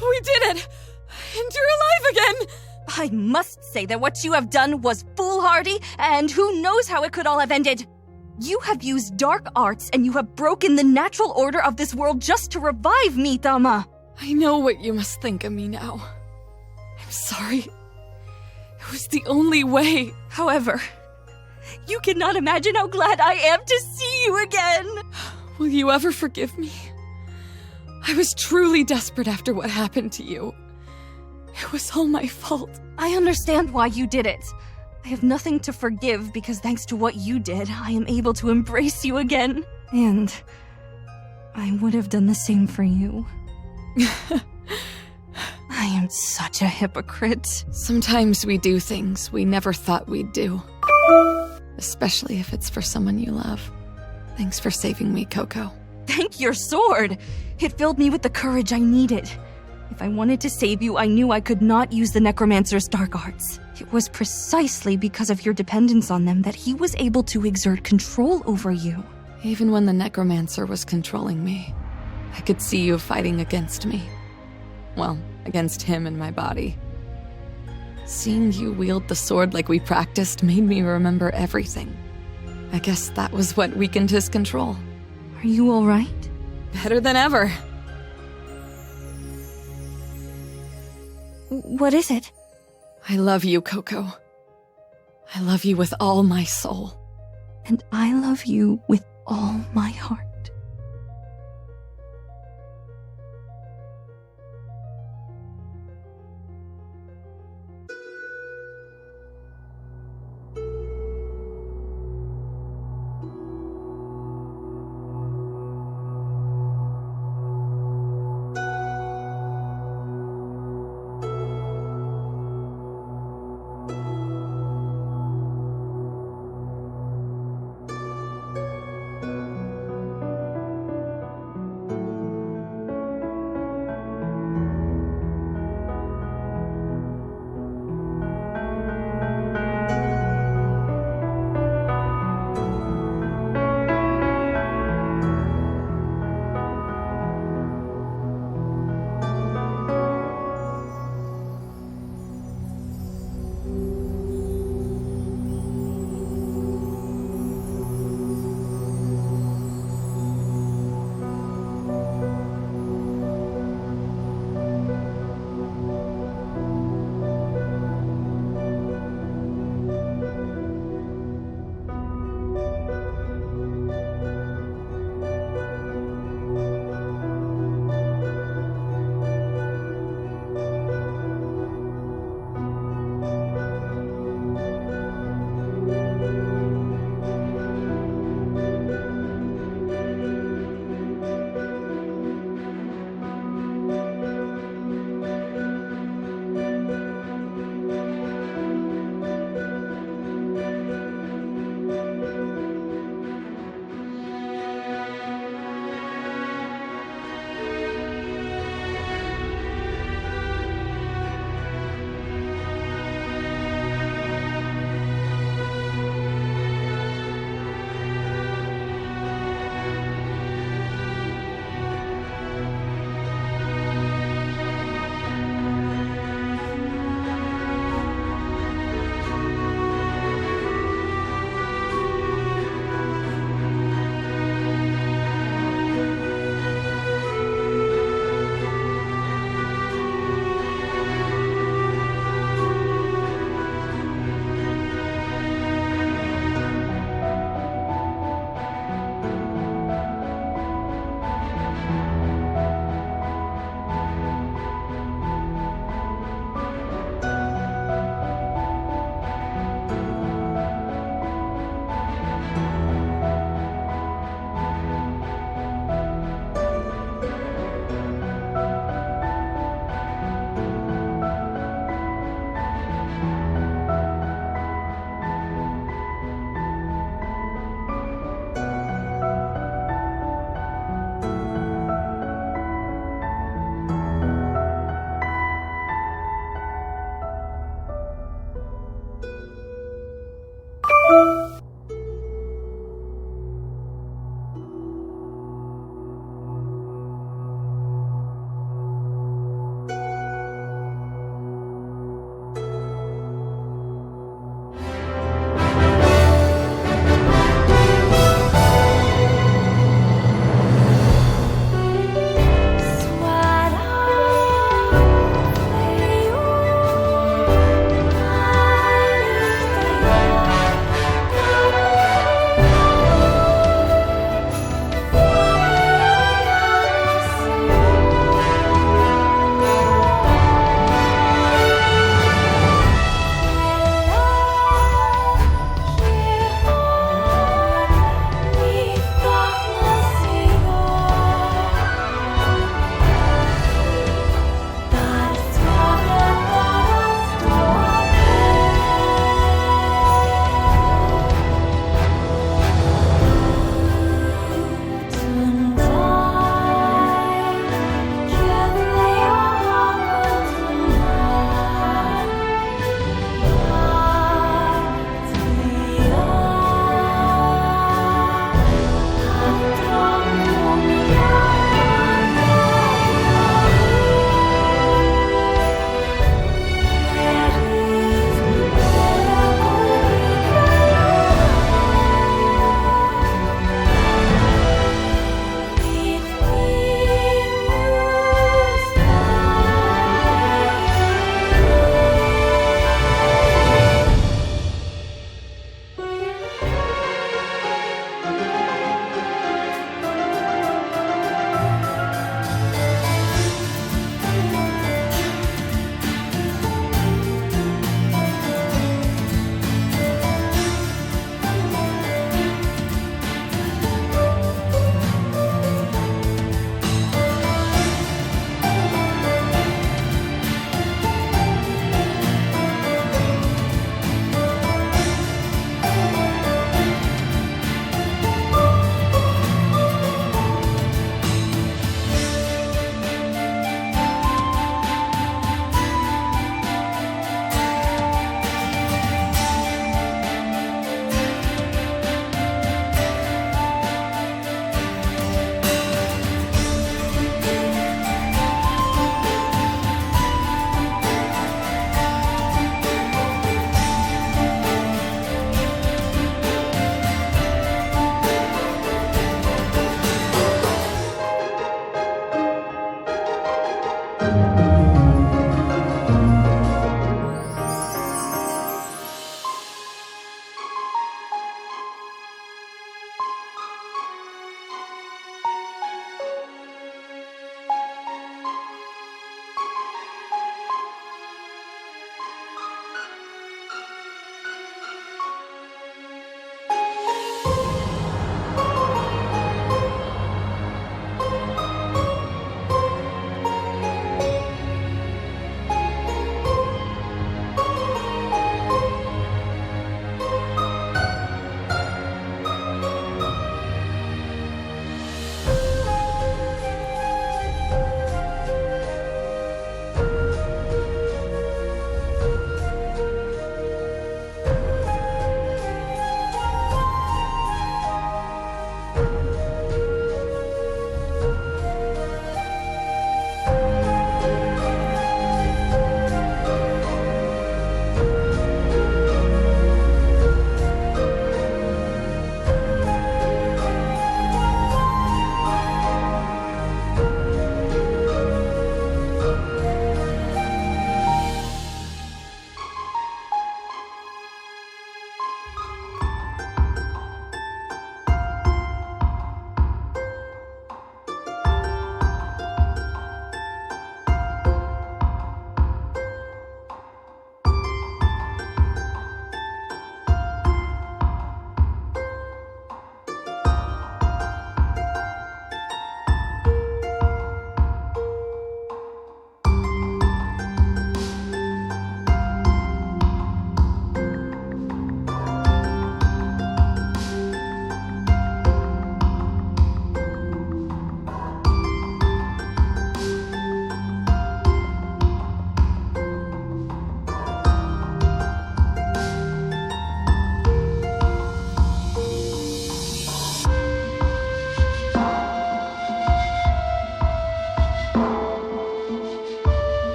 We did it! And you're alive again! I must say that what you have done was foolhardy, and who knows how it could all have ended. You have used dark arts, and you have broken the natural order of this world just to revive me, Thelma. I know what you must think of me now. I'm sorry. It was the only way. However, you cannot imagine how glad I am to see you again. Will you ever forgive me? I was truly desperate after what happened to you. It was all my fault. I understand why you did it. I have nothing to forgive because thanks to what you did, I am able to embrace you again. And I would have done the same for you. I am such a hypocrite. Sometimes we do things we never thought we'd do. Especially if it's for someone you love. Thanks for saving me, Coco. Thank your sword! It filled me with the courage I needed. If I wanted to save you, I knew I could not use the Necromancer's dark arts. It was precisely because of your dependence on them that he was able to exert control over you. Even when the Necromancer was controlling me, I could see you fighting against me. Well, against him and my body. Seeing you wield the sword like we practiced made me remember everything. I guess that was what weakened his control. Are you all right? Better than ever. What is it? I love you, Coco. I love you with all my soul. And I love you with all my heart.